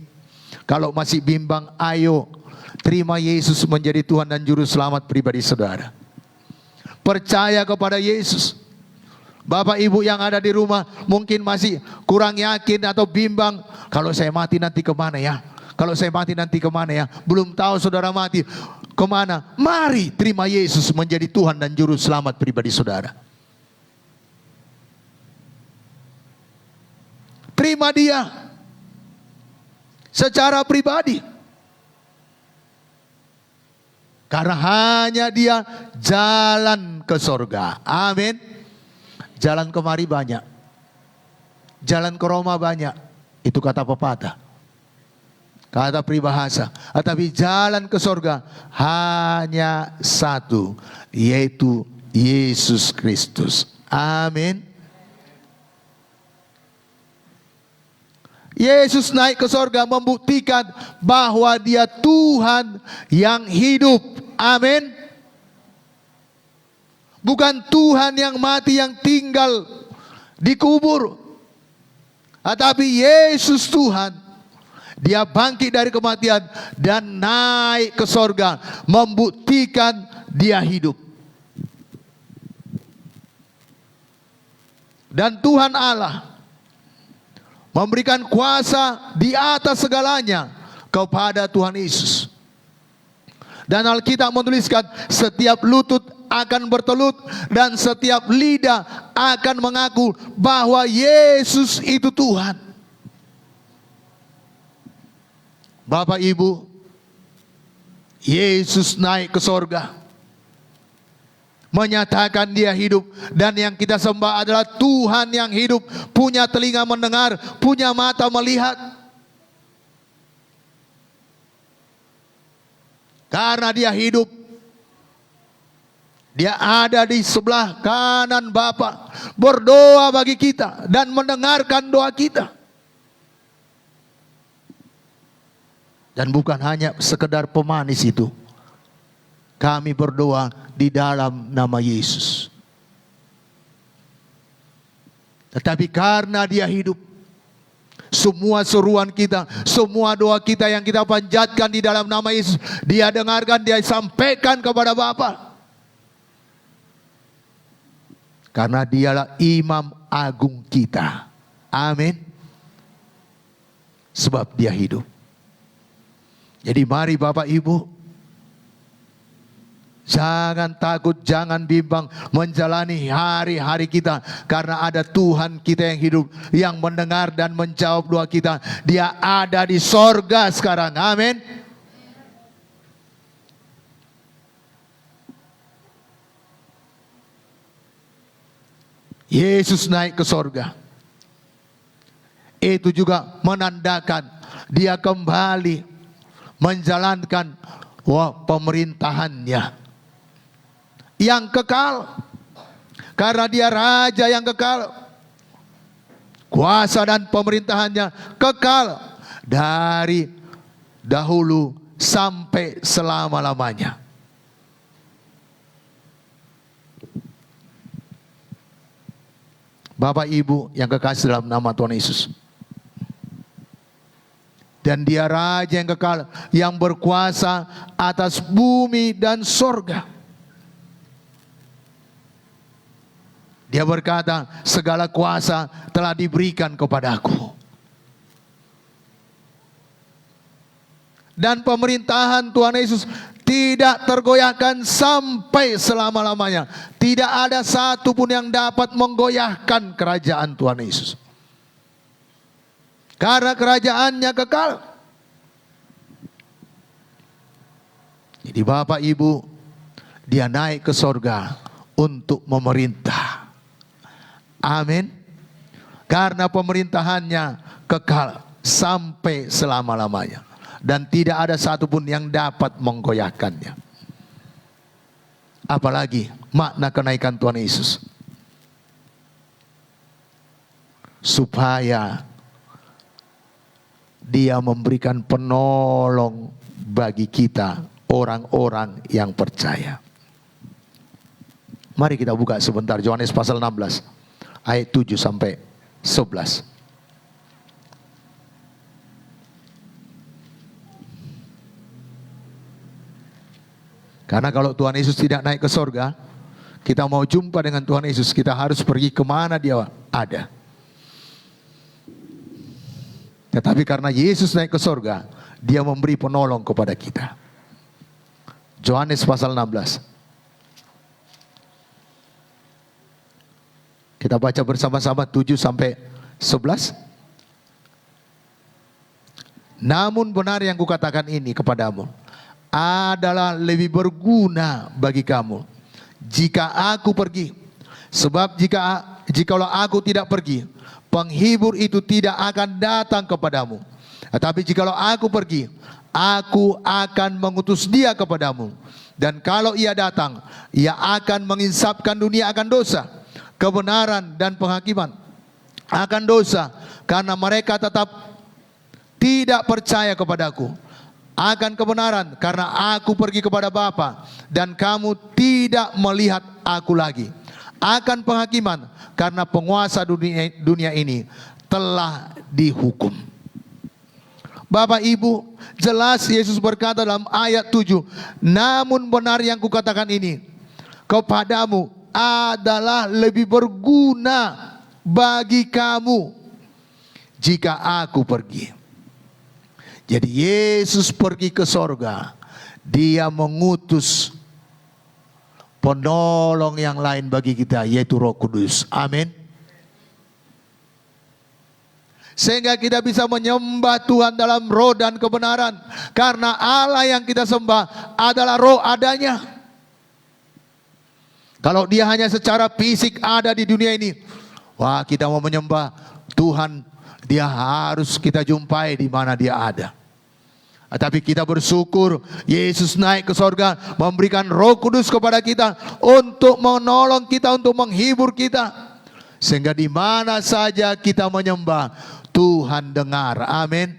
kalau masih bimbang, ayo terima Yesus menjadi Tuhan dan Juru Selamat pribadi saudara. Percaya kepada Yesus. Bapak Ibu yang ada di rumah mungkin masih kurang yakin atau bimbang. Kalau saya mati nanti kemana ya? Kalau saya mati nanti kemana ya? Belum tahu saudara mati kemana. Mari terima Yesus menjadi Tuhan dan Juru Selamat pribadi saudara. Terima Dia secara pribadi. Karena hanya Dia jalan ke sorga. Amin. Jalan kemari banyak. Jalan ke Roma banyak. Itu kata pepatah. Kata peribahasa. Tetapi jalan ke sorga hanya satu. Yaitu Yesus Kristus. Amin. Yesus naik ke sorga membuktikan bahwa Dia Tuhan yang hidup. Amin. Bukan Tuhan yang mati, yang tinggal di kubur. Tetapi Yesus Tuhan. Dia bangkit dari kematian dan naik ke sorga. Membuktikan Dia hidup. Dan Tuhan Allah memberikan kuasa di atas segalanya kepada Tuhan Yesus. Dan Alkitab menuliskan setiap lutut akan bertelut dan setiap lidah akan mengaku bahwa Yesus itu Tuhan. Bapak Ibu, Yesus naik ke sorga, menyatakan Dia hidup, dan yang kita sembah adalah Tuhan yang hidup, punya telinga mendengar, punya mata melihat. Karena Dia hidup, Dia ada di sebelah kanan Bapa, berdoa bagi kita dan mendengarkan doa kita. Dan bukan hanya sekedar pemanis itu. Kami berdoa di dalam nama Yesus. Tetapi karena Dia hidup, semua seruan kita, semua doa kita yang kita panjatkan di dalam nama Yesus, Dia dengarkan, Dia sampaikan kepada Bapa. Karena Dialah Imam Agung kita. Amin. Sebab Dia hidup. Jadi mari Bapak Ibu, jangan takut, jangan bimbang menjalani hari-hari kita. Karena ada Tuhan kita yang hidup, yang mendengar dan menjawab doa kita. Dia ada di sorga sekarang. Amin. Yesus naik ke sorga. Itu juga menandakan Dia kembali menjalankan pemerintahannya yang kekal. Karena Dia Raja yang kekal, kuasa dan pemerintahannya kekal dari dahulu sampai selama-lamanya. Bapak Ibu yang kekasih dalam nama Tuhan Yesus. Dan Dia Raja yang kekal, yang berkuasa atas bumi dan sorga. Dia berkata, segala kuasa telah diberikan kepadaku. Dan pemerintahan Tuhan Yesus tidak tergoyahkan sampai selama-lamanya. Tidak ada satu pun yang dapat menggoyahkan kerajaan Tuhan Yesus. Karena kerajaannya kekal. Jadi Bapak Ibu, Dia naik ke sorga untuk memerintah. Amin. Karena pemerintahannya kekal sampai selama-lamanya. Dan tidak ada satupun yang dapat menggoyahkannya. Apalagi makna kenaikan Tuhan Yesus. Supaya Dia memberikan penolong bagi kita, orang-orang yang percaya. Mari kita buka sebentar Yohanes pasal 16 ayat 7 sampai 11. Karena kalau Tuhan Yesus tidak naik ke sorga, kita mau jumpa dengan Tuhan Yesus, kita harus pergi kemana Dia ada. Tetapi karena Yesus naik ke sorga, Dia memberi penolong kepada kita. Yohanes pasal 16. Kita baca bersama-sama 7 sampai 11. Namun benar yang kukatakan ini kepadamu adalah lebih berguna bagi kamu jika aku pergi. Sebab jikalau aku tidak pergi, penghibur itu tidak akan datang kepadamu. Tetapi jikalau aku pergi, aku akan mengutus Dia kepadamu. Dan kalau Ia datang, Ia akan menginsapkan dunia akan dosa, kebenaran dan penghakiman. Akan dosa karena mereka tetap tidak percaya kepadaku. Akan kebenaran karena aku pergi kepada Bapa dan kamu tidak melihat aku lagi. Akan penghakiman karena penguasa dunia ini telah dihukum. Bapak Ibu, jelas Yesus berkata dalam ayat 7, namun benar yang kukatakan ini kepadamu adalah lebih berguna bagi kamu jika aku pergi. Jadi Yesus pergi ke sorga, Dia mengutus penolong yang lain bagi kita, yaitu Roh Kudus. Amin. Sehingga kita bisa menyembah Tuhan dalam roh dan kebenaran. Karena Allah yang kita sembah adalah roh adanya. Kalau Dia hanya secara fisik ada di dunia ini, wah, kita mau menyembah Tuhan, Dia harus kita jumpai di mana Dia ada. Tapi kita bersyukur Yesus naik ke sorga, memberikan Roh Kudus kepada kita untuk menolong kita, untuk menghibur kita. Sehingga di mana saja kita menyembah, Tuhan dengar. Amin.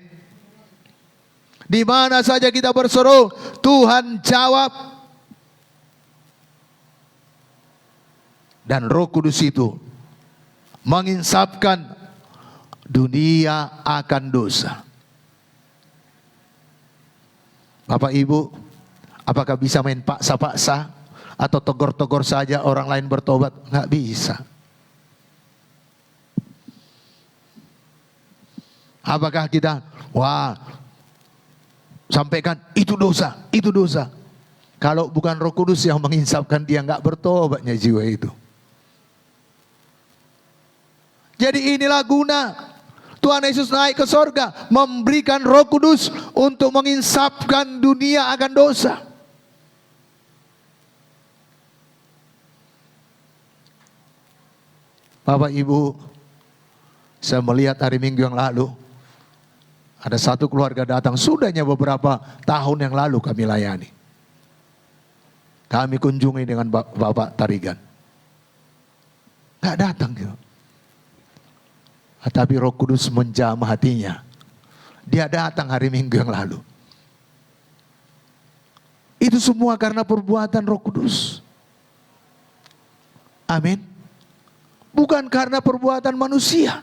Di mana saja kita berseru, Tuhan jawab. Dan Roh Kudus itu menginsapkan dunia akan dosa. Bapak Ibu, apakah bisa main paksa-paksa atau tegor-tegor saja orang lain bertobat? Nggak bisa. Apakah kita, wah, sampaikan itu dosa, itu dosa. Kalau bukan Roh Kudus yang menginsapkan, dia nggak bertobatnya jiwa itu. Jadi inilah guna Tuhan Yesus naik ke sorga, memberikan Roh Kudus untuk menginsapkan dunia akan dosa. Bapak Ibu, saya melihat hari Minggu yang lalu, ada satu keluarga datang, sudahnya beberapa tahun yang lalu kami layani. Kami kunjungi dengan Bapak Tarigan. Gak datang gitu. Tapi Roh Kudus menjamah hatinya. Dia datang hari Minggu yang lalu. Itu semua karena perbuatan Roh Kudus. Amin. Bukan karena perbuatan manusia.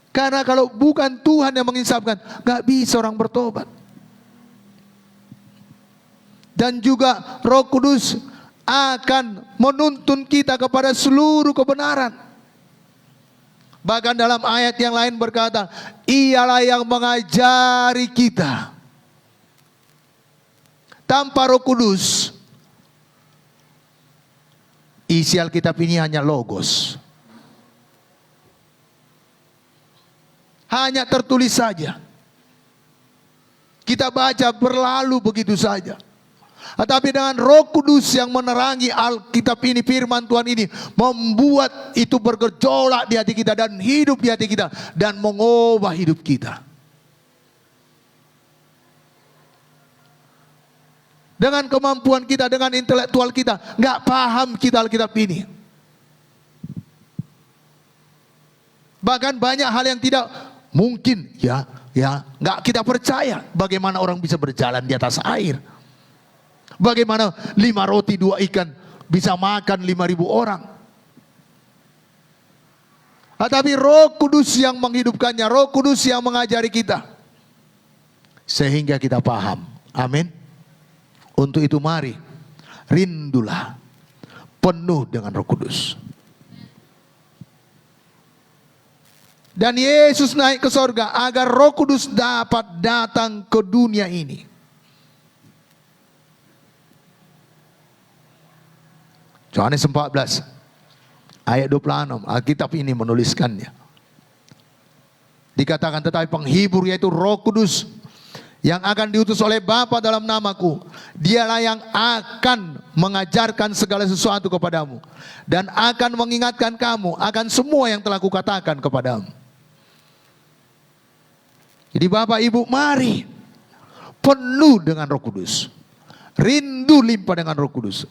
Karena kalau bukan Tuhan yang menginsapkan, gak bisa orang bertobat. Dan juga Roh Kudus akan menuntun kita kepada seluruh kebenaran. Bahkan dalam ayat yang lain berkata, Ialah yang mengajari kita. Tanpa Roh Kudus, isi Alkitab ini hanya logos. Hanya tertulis saja. Kita baca berlalu begitu saja. Tetapi dengan Roh Kudus yang menerangi Alkitab ini, firman Tuhan ini, membuat itu bergejolak di hati kita dan hidup di hati kita dan mengubah hidup kita. Dengan kemampuan kita, dengan intelektual kita, nggak paham kita Alkitab ini. Bahkan banyak hal yang tidak mungkin, nggak kita percaya. Bagaimana orang bisa berjalan di atas air? Bagaimana 5 roti 2 ikan bisa makan 5.000 orang. Tetapi Roh Kudus yang menghidupkannya, Roh Kudus yang mengajari kita, sehingga kita paham. Amin. Untuk itu mari, rindulah penuh dengan Roh Kudus. Dan Yesus naik ke sorga agar Roh Kudus dapat datang ke dunia ini. Yohanes 14 ayat 26, Alkitab ini menuliskannya. Dikatakan tetapi penghibur yaitu Roh Kudus yang akan diutus oleh Bapa dalam namaku, dialah yang akan mengajarkan segala sesuatu kepadamu dan akan mengingatkan kamu akan semua yang telah kukatakan kepadamu. Jadi Bapak Ibu, mari penuh dengan Roh Kudus. Rindu limpah dengan Roh Kudus.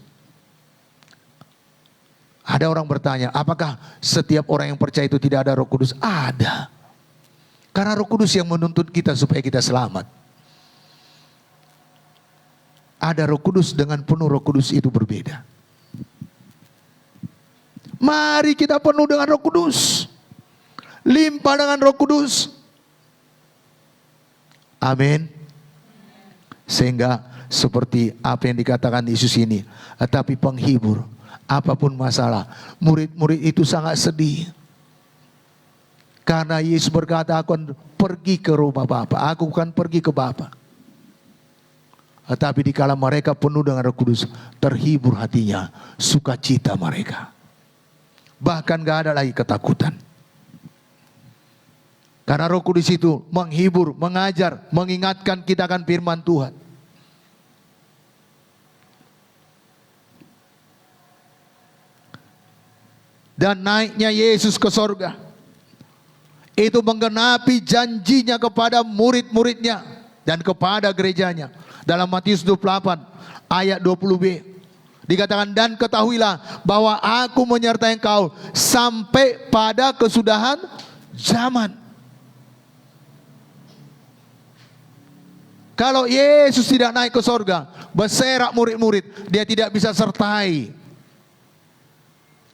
Ada orang bertanya, apakah setiap orang yang percaya itu tidak ada Roh Kudus? Ada. Karena Roh Kudus yang menuntut kita supaya kita selamat. Ada Roh Kudus dengan penuh Roh Kudus itu berbeda. Mari kita penuh dengan Roh Kudus. Limpah dengan Roh Kudus. Amin. Sehingga seperti apa yang dikatakan Yesus ini, tetapi penghibur, apapun masalah, murid-murid itu sangat sedih. Karena Yesus berkata, aku akan pergi ke rumah Bapa, aku akan pergi ke Bapa. Tetapi dikala mereka penuh dengan Roh Kudus, terhibur hatinya, sukacita mereka. Bahkan gak ada lagi ketakutan. Karena Roh Kudus itu menghibur, mengajar, mengingatkan kita akan firman Tuhan. Dan naiknya Yesus ke sorga, itu menggenapi janjinya kepada murid-muridnya dan kepada gerejanya. Dalam Matius 28 ayat 20b dikatakan, dan ketahuilah bahwa aku menyertai engkau sampai pada kesudahan zaman. Kalau Yesus tidak naik ke sorga, berserak murid-murid, dia tidak bisa sertai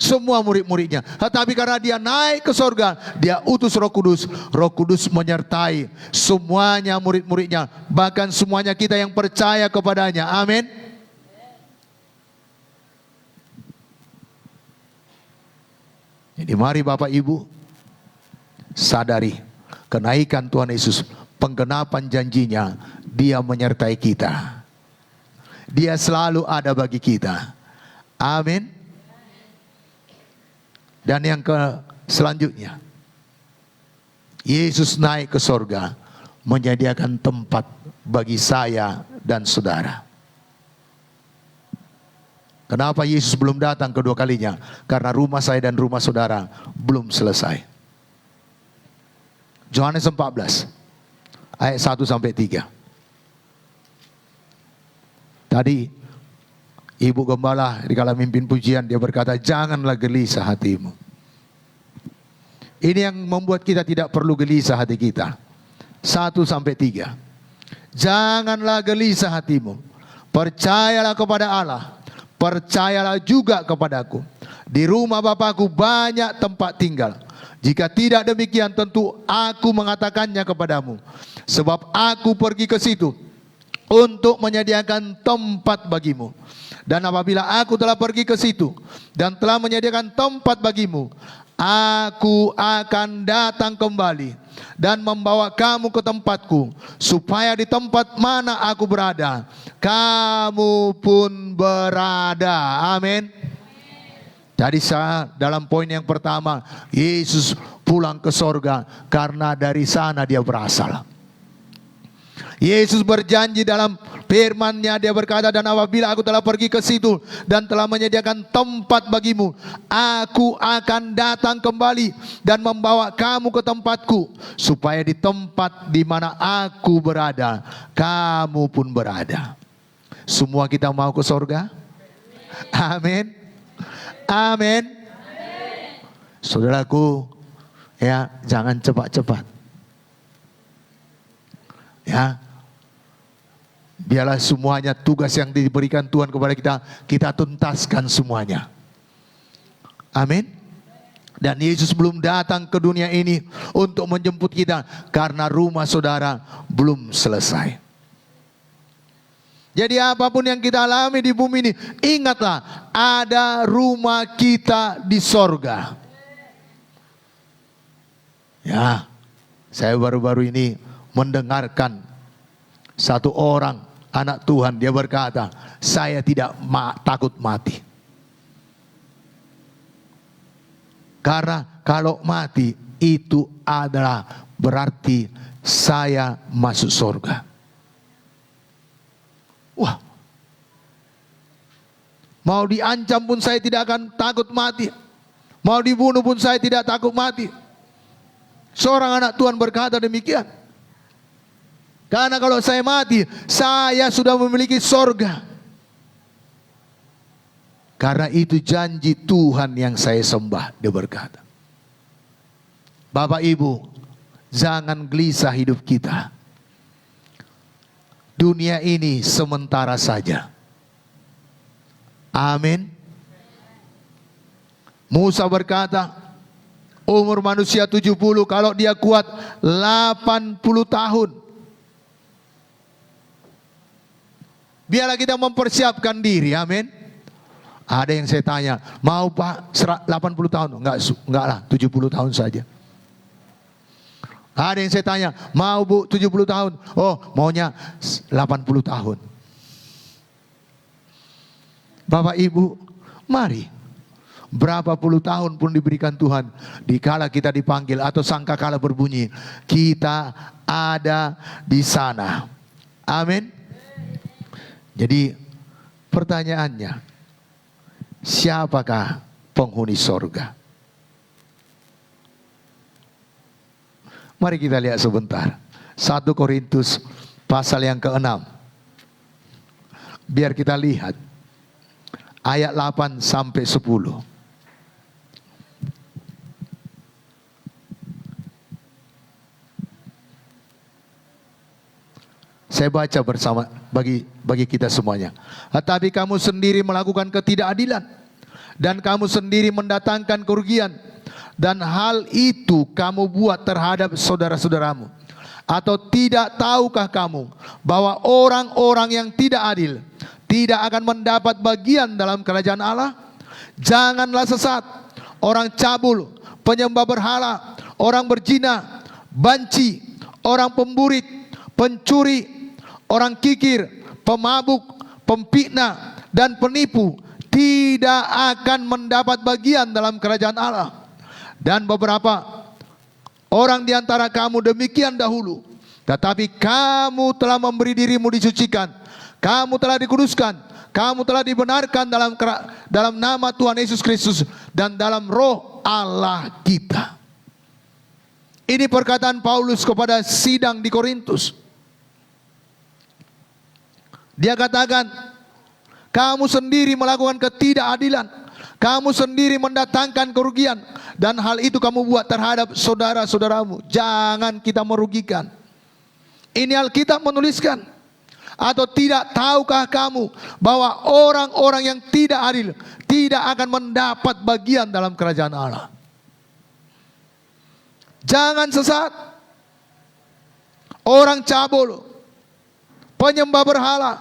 semua murid-muridnya. Tetapi karena dia naik ke sorga, dia utus Roh Kudus. Roh Kudus menyertai semuanya murid-muridnya, bahkan semuanya kita yang percaya kepadanya. Amin. Jadi mari Bapak Ibu sadari kenaikan Tuhan Yesus, penggenapan janjinya, dia menyertai kita. Dia selalu ada bagi kita. Amin. Dan yang selanjutnya, Yesus naik ke sorga, menyediakan tempat bagi saya dan saudara. Kenapa Yesus belum datang kedua kalinya? Karena rumah saya dan rumah saudara belum selesai. Yohanes 14 ayat 1-3. Tadi Ibu Gembala dikala mimpin pujian, dia berkata, janganlah gelisah hatimu. Ini yang membuat kita tidak perlu gelisah hati kita. 1-3. Janganlah gelisah hatimu. Percayalah kepada Allah. Percayalah juga kepadaku. Di rumah Bapakku banyak tempat tinggal. Jika tidak demikian, tentu aku mengatakannya kepadamu. Sebab aku pergi ke situ untuk menyediakan tempat bagimu. Dan apabila aku telah pergi ke situ dan telah menyediakan tempat bagimu, aku akan datang kembali dan membawa kamu ke tempatku, supaya di tempat mana aku berada, kamu pun berada. Amin. Jadi dalam poin yang pertama, Yesus pulang ke sorga karena dari sana dia berasal. Yesus berjanji dalam firman-Nya, dia berkata, dan apabila aku telah pergi ke situ dan telah menyediakan tempat bagimu, aku akan datang kembali dan membawa kamu ke tempatku, supaya di tempat di mana aku berada, kamu pun berada. Semua kita mau ke sorga? Amin. Amin. Saudaraku, ya, jangan cepat-cepat. Ya. Biarlah semuanya tugas yang diberikan Tuhan kepada kita, kita tuntaskan semuanya. Amin. Dan Yesus belum datang ke dunia ini untuk menjemput kita karena rumah saudara belum selesai. Jadi apapun yang kita alami di bumi ini, ingatlah ada rumah kita di sorga. Ya, saya baru-baru ini mendengarkan satu orang anak Tuhan, dia berkata, saya tidak takut mati. Karena kalau mati itu adalah berarti saya masuk surga. Wah, mau diancam pun saya tidak akan takut mati. Mau dibunuh pun saya tidak takut mati. Seorang anak Tuhan berkata demikian. Karena kalau saya mati, saya sudah memiliki surga. Karena itu janji Tuhan yang saya sembah, dia berkata. Bapak Ibu, jangan gelisah hidup kita. Dunia ini sementara saja. Amin. Musa berkata, umur manusia 70, kalau dia kuat 80 tahun. Biarlah kita mempersiapkan diri, amin. Ada yang saya tanya, mau Pak 80 tahun? Enggak lah, 70 tahun saja. Ada yang saya tanya, mau Bu 70 tahun? Oh, maunya 80 tahun. Bapak Ibu, mari. Berapa puluh tahun pun diberikan Tuhan, dikala kita dipanggil atau sangkakala berbunyi, kita ada di sana. Amin. Jadi pertanyaannya, siapakah penghuni sorga? Mari kita lihat sebentar. 1 Korintus pasal yang ke-6. Biar kita lihat. Ayat 8 sampai 10. Saya baca bersama bagi kita semuanya. Tetapi kamu sendiri melakukan ketidakadilan, dan kamu sendiri mendatangkan kerugian, dan hal itu kamu buat terhadap saudara-saudaramu. Atau tidak tahukah kamu bahwa orang-orang yang tidak adil tidak akan mendapat bagian dalam kerajaan Allah? Janganlah sesat. Orang cabul, penyembah berhala, orang berzina, banci, orang pemburit, pencuri, orang kikir, pemabuk, pemfitnah, dan penipu tidak akan mendapat bagian dalam kerajaan Allah. Dan beberapa orang di antara kamu demikian dahulu, tetapi kamu telah memberi dirimu disucikan, kamu telah dikuduskan, kamu telah dibenarkan dalam nama Tuhan Yesus Kristus dan dalam roh Allah kita. Ini perkataan Paulus kepada sidang di Korintus. Dia katakan, kamu sendiri melakukan ketidakadilan, kamu sendiri mendatangkan kerugian, dan hal itu kamu buat terhadap saudara-saudaramu. Jangan kita merugikan. Ini Alkitab menuliskan. Atau tidak tahukah kamu bahwa orang-orang yang tidak adil tidak akan mendapat bagian dalam kerajaan Allah? Jangan sesat. Orang cabul, penyembah berhala,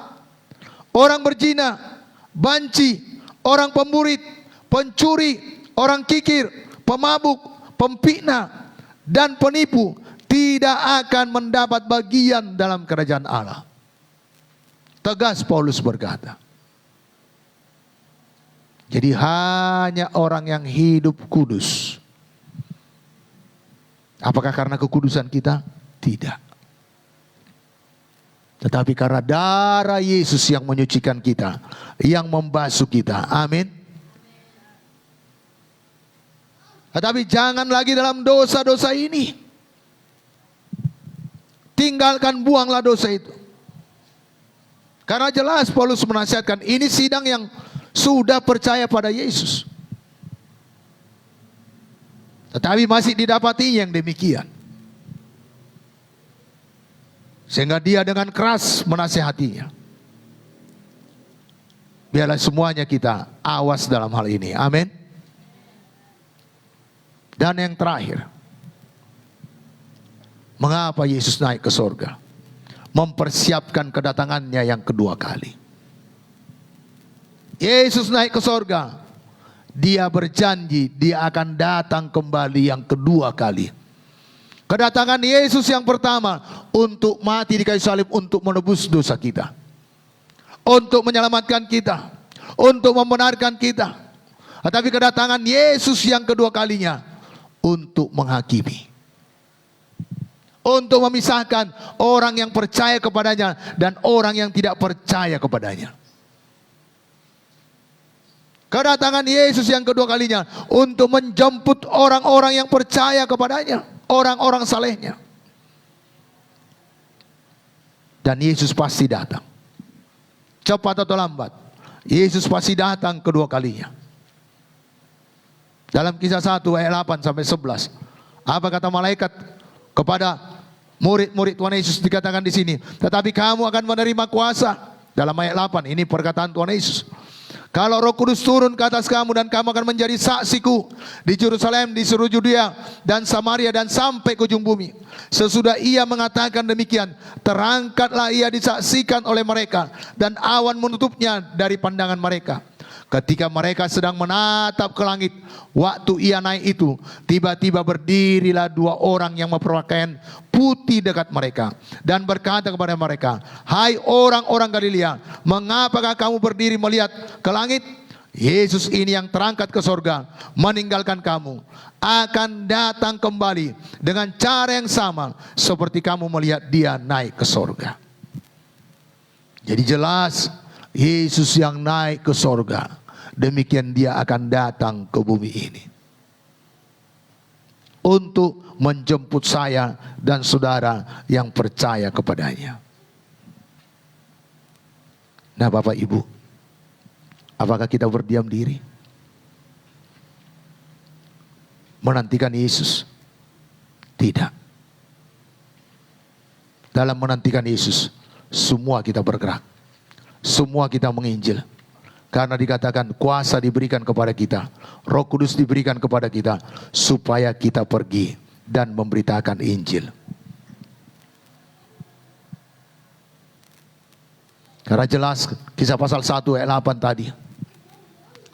orang berzina, banci, orang pemburit, pencuri, orang kikir, pemabuk, pemfitnah, dan penipu tidak akan mendapat bagian dalam kerajaan Allah. Tegas Paulus berkata. Jadi hanya orang yang hidup kudus. Apakah karena kekudusan kita? Tidak. Tetapi karena darah Yesus yang menyucikan kita, yang membasuh kita. Amin. Tetapi jangan lagi dalam dosa-dosa ini. Tinggalkan, buanglah dosa itu. Karena jelas Paulus menasihatkan, ini sidang yang sudah percaya pada Yesus. Tetapi masih didapati yang demikian. Sehingga dia dengan keras menasihatinya. Biarlah semuanya kita awas dalam hal ini. Amin. Dan yang terakhir, mengapa Yesus naik ke sorga? Mempersiapkan kedatangannya yang kedua kali. Yesus naik ke sorga, dia berjanji dia akan datang kembali yang kedua kali. Kedatangan Yesus yang pertama untuk mati di kayu salib untuk menebus dosa kita, untuk menyelamatkan kita, untuk membenarkan kita. Tetapi kedatangan Yesus yang kedua kalinya untuk menghakimi, untuk memisahkan orang yang percaya kepadanya dan orang yang tidak percaya kepadanya. Kedatangan Yesus yang kedua kalinya untuk menjemput orang-orang yang percaya kepadanya, orang-orang salehnya. Dan Yesus pasti datang, cepat atau lambat. Yesus pasti datang kedua kalinya. Dalam Kisah 1 ayat 8 sampai 11, apa kata malaikat kepada murid-murid Tuhan Yesus? Dikatakan di sini, tetapi kamu akan menerima kuasa. Dalam ayat 8, ini perkataan Tuhan Yesus. Kalau Roh Kudus turun ke atas kamu dan kamu akan menjadi saksiku di Yerusalem, di seluruh Yudea dan Samaria dan sampai ke ujung bumi. Sesudah ia mengatakan demikian, terangkatlah ia disaksikan oleh mereka dan awan menutupnya dari pandangan mereka. Ketika mereka sedang menatap ke langit, waktu ia naik itu, tiba-tiba berdirilah dua orang yang berpakaian putih dekat mereka dan berkata kepada mereka, hai orang-orang Galilea, mengapakah kamu berdiri melihat ke langit? Yesus ini yang terangkat ke sorga, meninggalkan kamu, akan datang kembali dengan cara yang sama seperti kamu melihat dia naik ke sorga. Jadi jelas Yesus yang naik ke sorga, demikian dia akan datang ke bumi ini untuk menjemput saya dan saudara yang percaya kepadanya. Nah Bapak Ibu, apakah kita berdiam diri menantikan Yesus? Tidak. Dalam menantikan Yesus, semua kita bergerak, semua kita menginjil. Karena dikatakan kuasa diberikan kepada kita, Roh Kudus diberikan kepada kita, supaya kita pergi dan memberitakan Injil. Karena jelas Kisah pasal 1 ayat 8 tadi,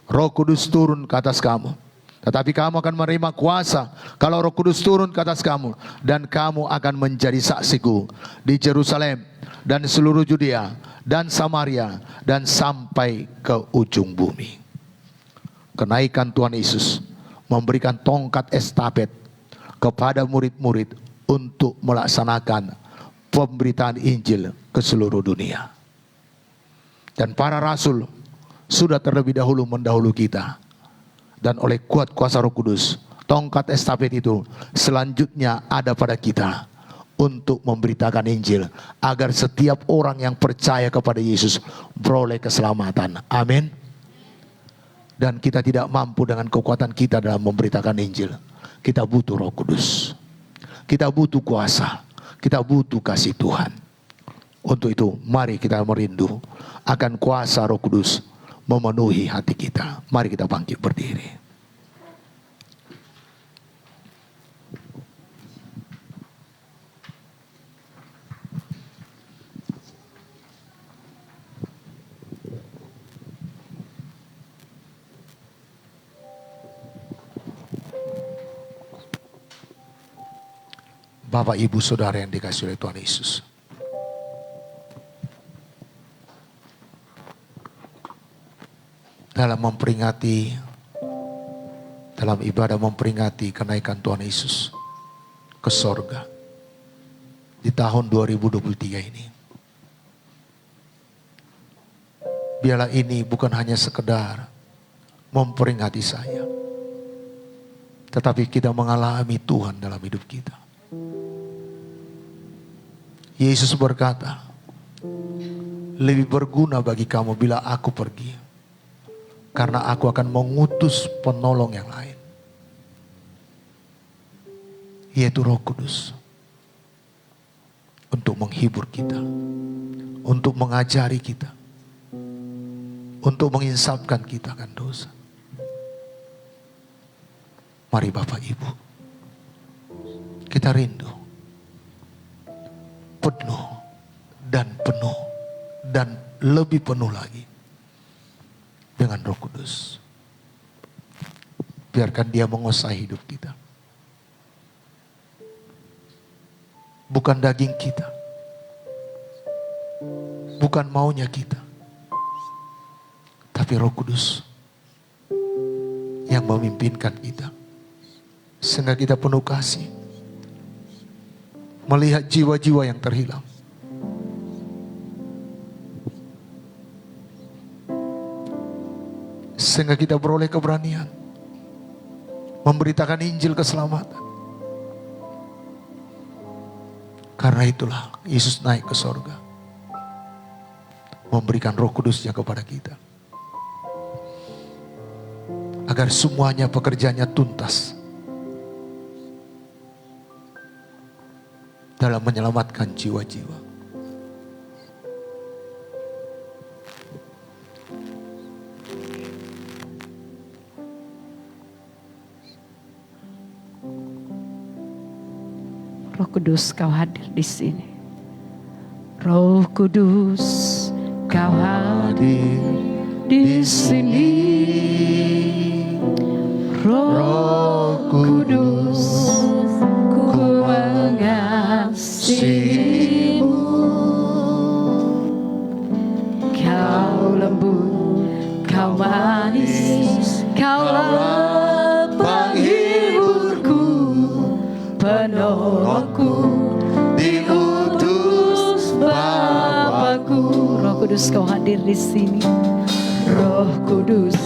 Roh Kudus turun ke atas kamu, tetapi kamu akan menerima kuasa kalau Roh Kudus turun ke atas kamu, dan kamu akan menjadi saksiku di Yerusalem dan seluruh Yudea dan Samaria dan sampai ke ujung bumi. Kenaikan Tuhan Yesus memberikan tongkat estafet kepada murid-murid untuk melaksanakan pemberitaan Injil ke seluruh dunia. Dan para rasul sudah terlebih dahulu mendahulu kita. Dan oleh kuat kuasa Roh Kudus, tongkat estafet itu selanjutnya ada pada kita untuk memberitakan Injil, agar setiap orang yang percaya kepada Yesus beroleh keselamatan. Amin. Dan kita tidak mampu dengan kekuatan kita dalam memberitakan Injil. Kita butuh Roh Kudus, kita butuh kuasa, kita butuh kasih Tuhan. Untuk itu mari kita merindu akan kuasa Roh Kudus memenuhi hati kita. Mari kita bangkit berdiri. Bapak, Ibu, Saudara yang dikasihi oleh Tuhan Yesus, dalam ibadah memperingati kenaikan Tuhan Yesus ke sorga di tahun 2023 ini, biarlah ini bukan hanya sekedar memperingati saya, tetapi kita mengalami Tuhan dalam hidup kita. Yesus berkata, lebih berguna bagi kamu bila aku pergi, karena aku akan mengutus penolong yang lain, yaitu Roh Kudus, untuk menghibur kita, untuk mengajari kita, untuk menginsafkan kita akan dosa. Mari Bapak Ibu, kita rindu penuh dan lebih penuh lagi dengan Roh Kudus. Biarkan Dia menguasai hidup kita. Bukan daging kita, bukan maunya kita, tapi Roh Kudus yang memimpinkan kita. Sehingga kita penuh kasih, melihat jiwa-jiwa yang terhilang. Sehingga kita beroleh keberanian memberitakan Injil keselamatan. Karena itulah Yesus naik ke sorga, memberikan Roh Kudusnya kepada kita, agar semuanya pekerjaannya tuntas dalam menyelamatkan jiwa-jiwa. Roh Kudus, Kau hadir di sini. Roh Kudus, Kau hadir di sini. Roh Kudus, ku mengasihimu. Kau lembut, Kau manis, Kau penghiburku, penolongku, diutus Bapakku. Roh Kudus, Kau hadir di sini. Roh Kudus,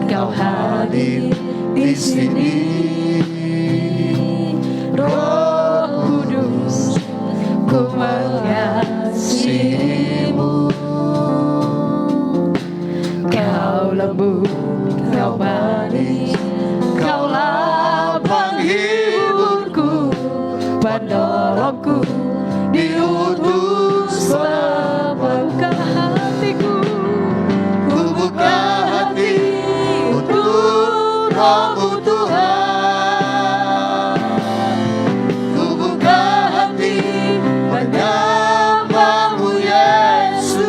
Kau hadir di sini. Roh Kudus, ku mengasihimu. Kau lembut, Kau manis, Kaulah penghiburku, penolongku, diutus Bapakku. Hatiku, ku buka hati untuk Roh-Mu Tuhan. Ku buka hati menyembah-Mu Yesus.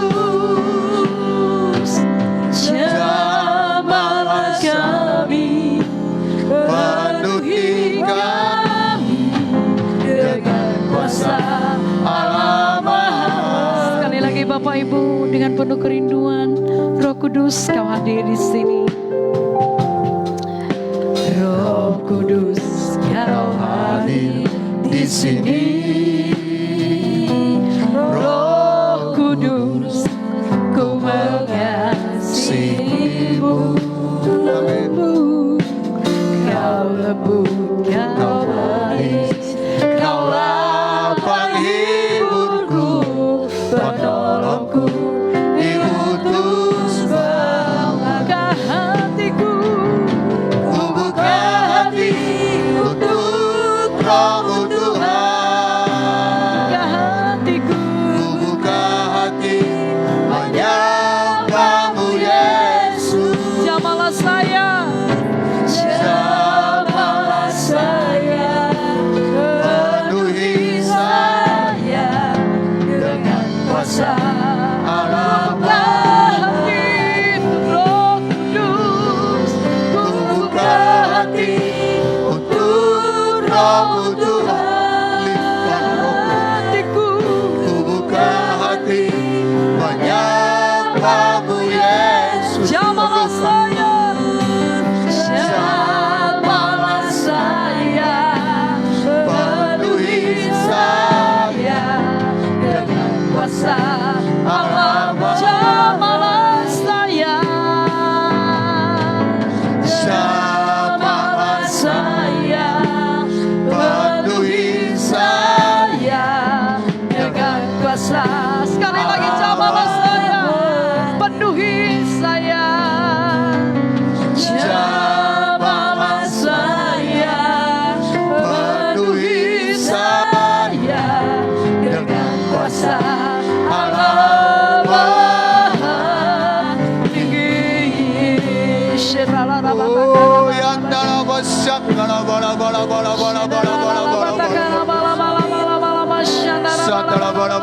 Jamahlah kami, penuhi kami dengan kuasa Allah Maha. Sekali lagi Bapak Ibu, dengan penuh kerinduan, Roh Kudus, Kau hadir di sini. Roh Kudus, Kau hadir di sini. Roh Kudus, ku mengasihimu. Kau lembut, Kau manis, Kaulah penghiburku, penolongku, diutus Bapakku. Hatiku, ku buka hati untuk Roh-Mu Tuhan.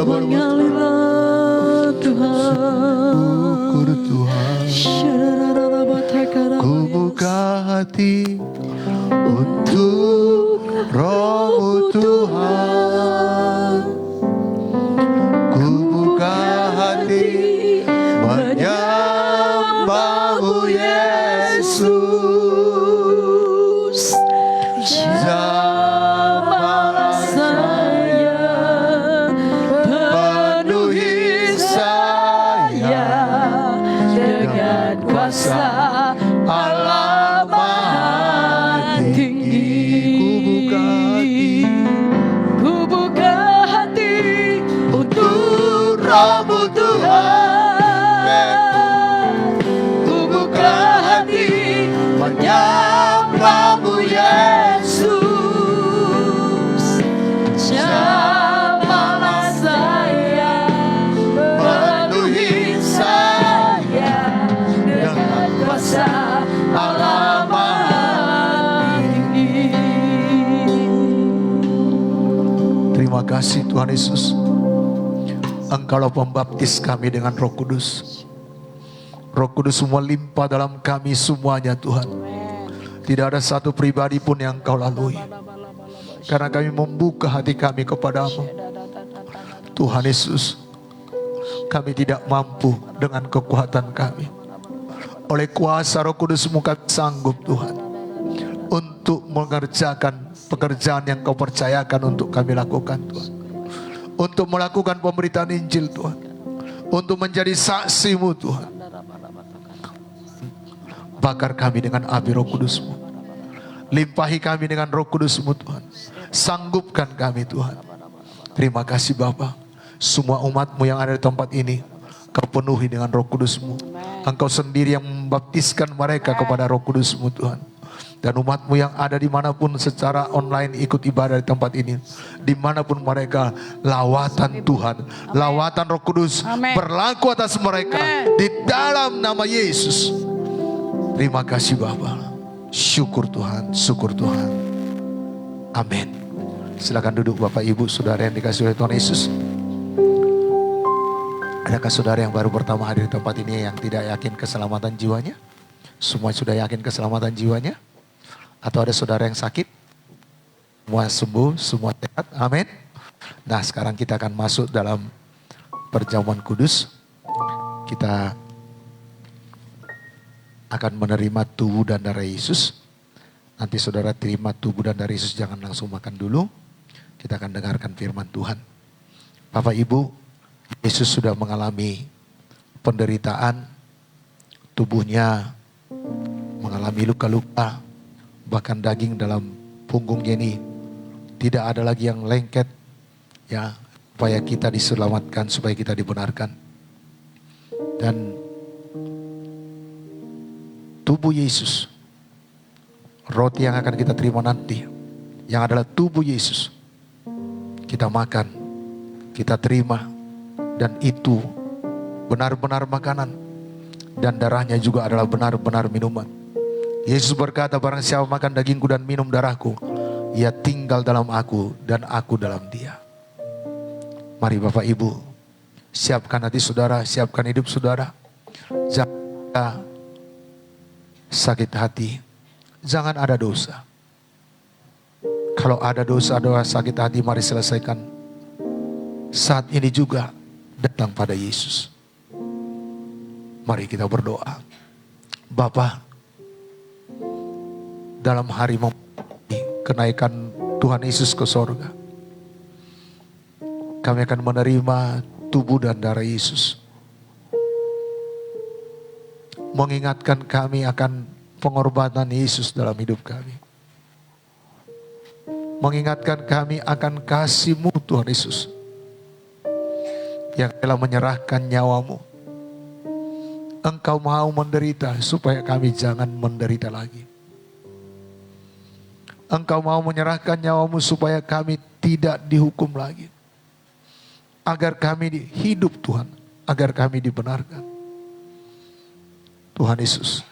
Mengalirlah Tuhan. Syukur Tuhan. Ku buka hati untuk Roh-Mu Tuhan. Ku buka hati menyembah-Mu Yesus. Jamahlah saya, penuhi saya dengan kuasa Allah Maha Tinggi. Ku buka hati Untuk Roh-Mu Tuhan. Ku buka hati menyembah-Mu Yesus. jamahlah saya, Penuhi saya dengan kuasa Allah Maha Tinggi. Terima kasih Tuhan Yesus. Engkaulah pembaptis kami dengan Roh Kudus. Roh Kudus melimpah dalam kami semuanya Tuhan. Tidak ada satu pribadi pun yang Engkau lalui. Karena kami membuka hati kami kepadamu. Tuhan Yesus, kami tidak mampu dengan kekuatan kami. Oleh kuasa Roh Kudus-Mu kami sanggup Tuhan, untuk mengerjakan pekerjaan yang Kau percayakan untuk kami lakukan Tuhan. Untuk melakukan pemberitaan Injil Tuhan. Untuk menjadi saksi-Mu Tuhan. Bakar kami dengan api Roh Kudus-Mu. Limpahi kami dengan Roh Kudus-Mu Tuhan. Sanggupkan kami Tuhan. Terima kasih Bapa. Semua umat-Mu yang ada di tempat ini, Kau penuhi dengan Roh Kudus-Mu. Engkau sendiri yang membaptiskan mereka kepada Roh Kudus-Mu Tuhan. Dan umat-Mu yang ada dimanapun secara online ikut ibadah di tempat ini, dimanapun mereka, lawatan Tuhan, lawatan Roh Kudus berlaku atas mereka di dalam nama Yesus. Terima kasih Bapa. Syukur Tuhan, syukur Tuhan. Amin. Silakan duduk Bapak Ibu Saudara yang dikasihi oleh Tuhan Yesus. Adakah saudara yang baru pertama hadir di tempat ini yang tidak yakin keselamatan jiwanya? Semua sudah yakin keselamatan jiwanya? Atau ada saudara yang sakit? Semua sembuh, semua sehat. Amin. Nah, sekarang kita akan masuk dalam perjamuan kudus. Kita akan menerima tubuh dan darah Yesus. Nanti saudara terima tubuh dan darah Yesus, jangan langsung makan dulu. Kita akan dengarkan firman Tuhan. Bapak Ibu, Yesus sudah mengalami penderitaan, tubuhnya mengalami luka-luka, bahkan daging dalam punggungnya ini tidak ada lagi yang lengket, ya, supaya kita diselamatkan, supaya kita dibenarkan. Dan tubuh Yesus, roti yang akan kita terima nanti, yang adalah tubuh Yesus, kita makan, kita terima, dan itu benar-benar makanan, dan darahnya juga adalah benar-benar minuman. Yesus berkata, barang siapa makan dagingku dan minum darahku, ia tinggal dalam aku dan aku dalam dia. Mari Bapak Ibu, siapkan hati saudara, siapkan hidup saudara. Jangan sakit hati, jangan ada dosa. Kalau ada dosa, sakit hati, mari selesaikan saat ini juga. Datang pada Yesus. Mari kita berdoa. Bapa, dalam hari kenaikan Tuhan Yesus ke sorga, kami akan menerima tubuh dan darah Yesus. Mengingatkan kami akan pengorbanan Yesus dalam hidup kami. Mengingatkan kami akan kasih-Mu Tuhan Yesus, yang telah menyerahkan nyawa-Mu. Engkau mau menderita supaya kami jangan menderita lagi. Engkau mau menyerahkan nyawa-Mu supaya kami tidak dihukum lagi. Agar kami hidup Tuhan, agar kami dibenarkan. Tuhan Yesus,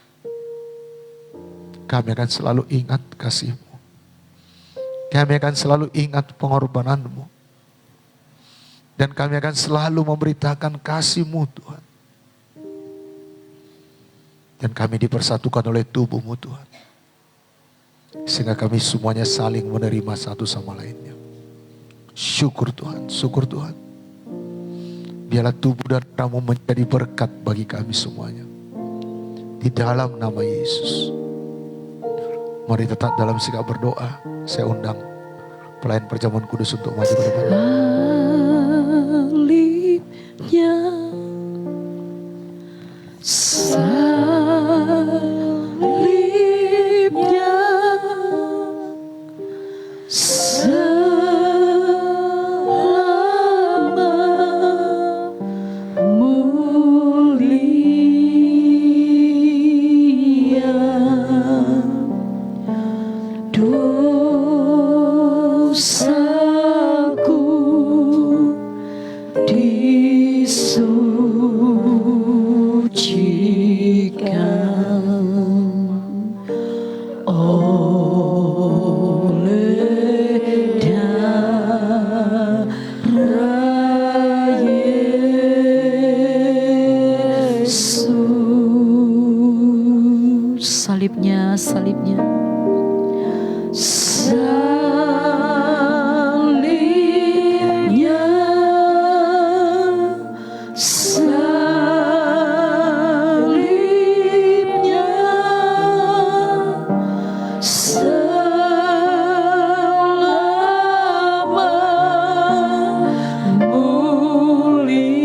kami akan selalu ingat kasih-Mu. Kami akan selalu ingat pengorbanan-Mu. Dan kami akan selalu memberitakan kasih-Mu Tuhan. Dan kami dipersatukan oleh tubuh-Mu Tuhan. Sehingga kami semuanya saling menerima satu sama lainnya. Syukur Tuhan, syukur Tuhan. Biarlah tubuh dan darah-Mu menjadi berkat bagi kami semuanya. Di dalam nama Yesus. Mari tetap dalam sikap berdoa. Saya undang pelayan perjamuan kudus untuk maju ke depan. Salibnya, selama mulia dosaku disucikan oleh darah Yesus. Salibnya, salibnya. Salibnya, salibnya, selama mulia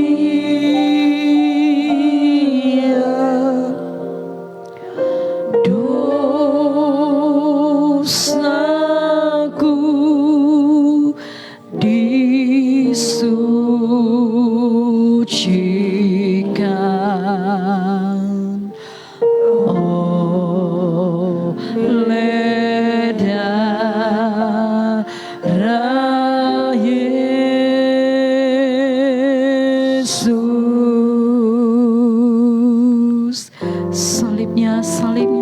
dosaku disucikan oleh darah Yesus. Salibnya, salibnya.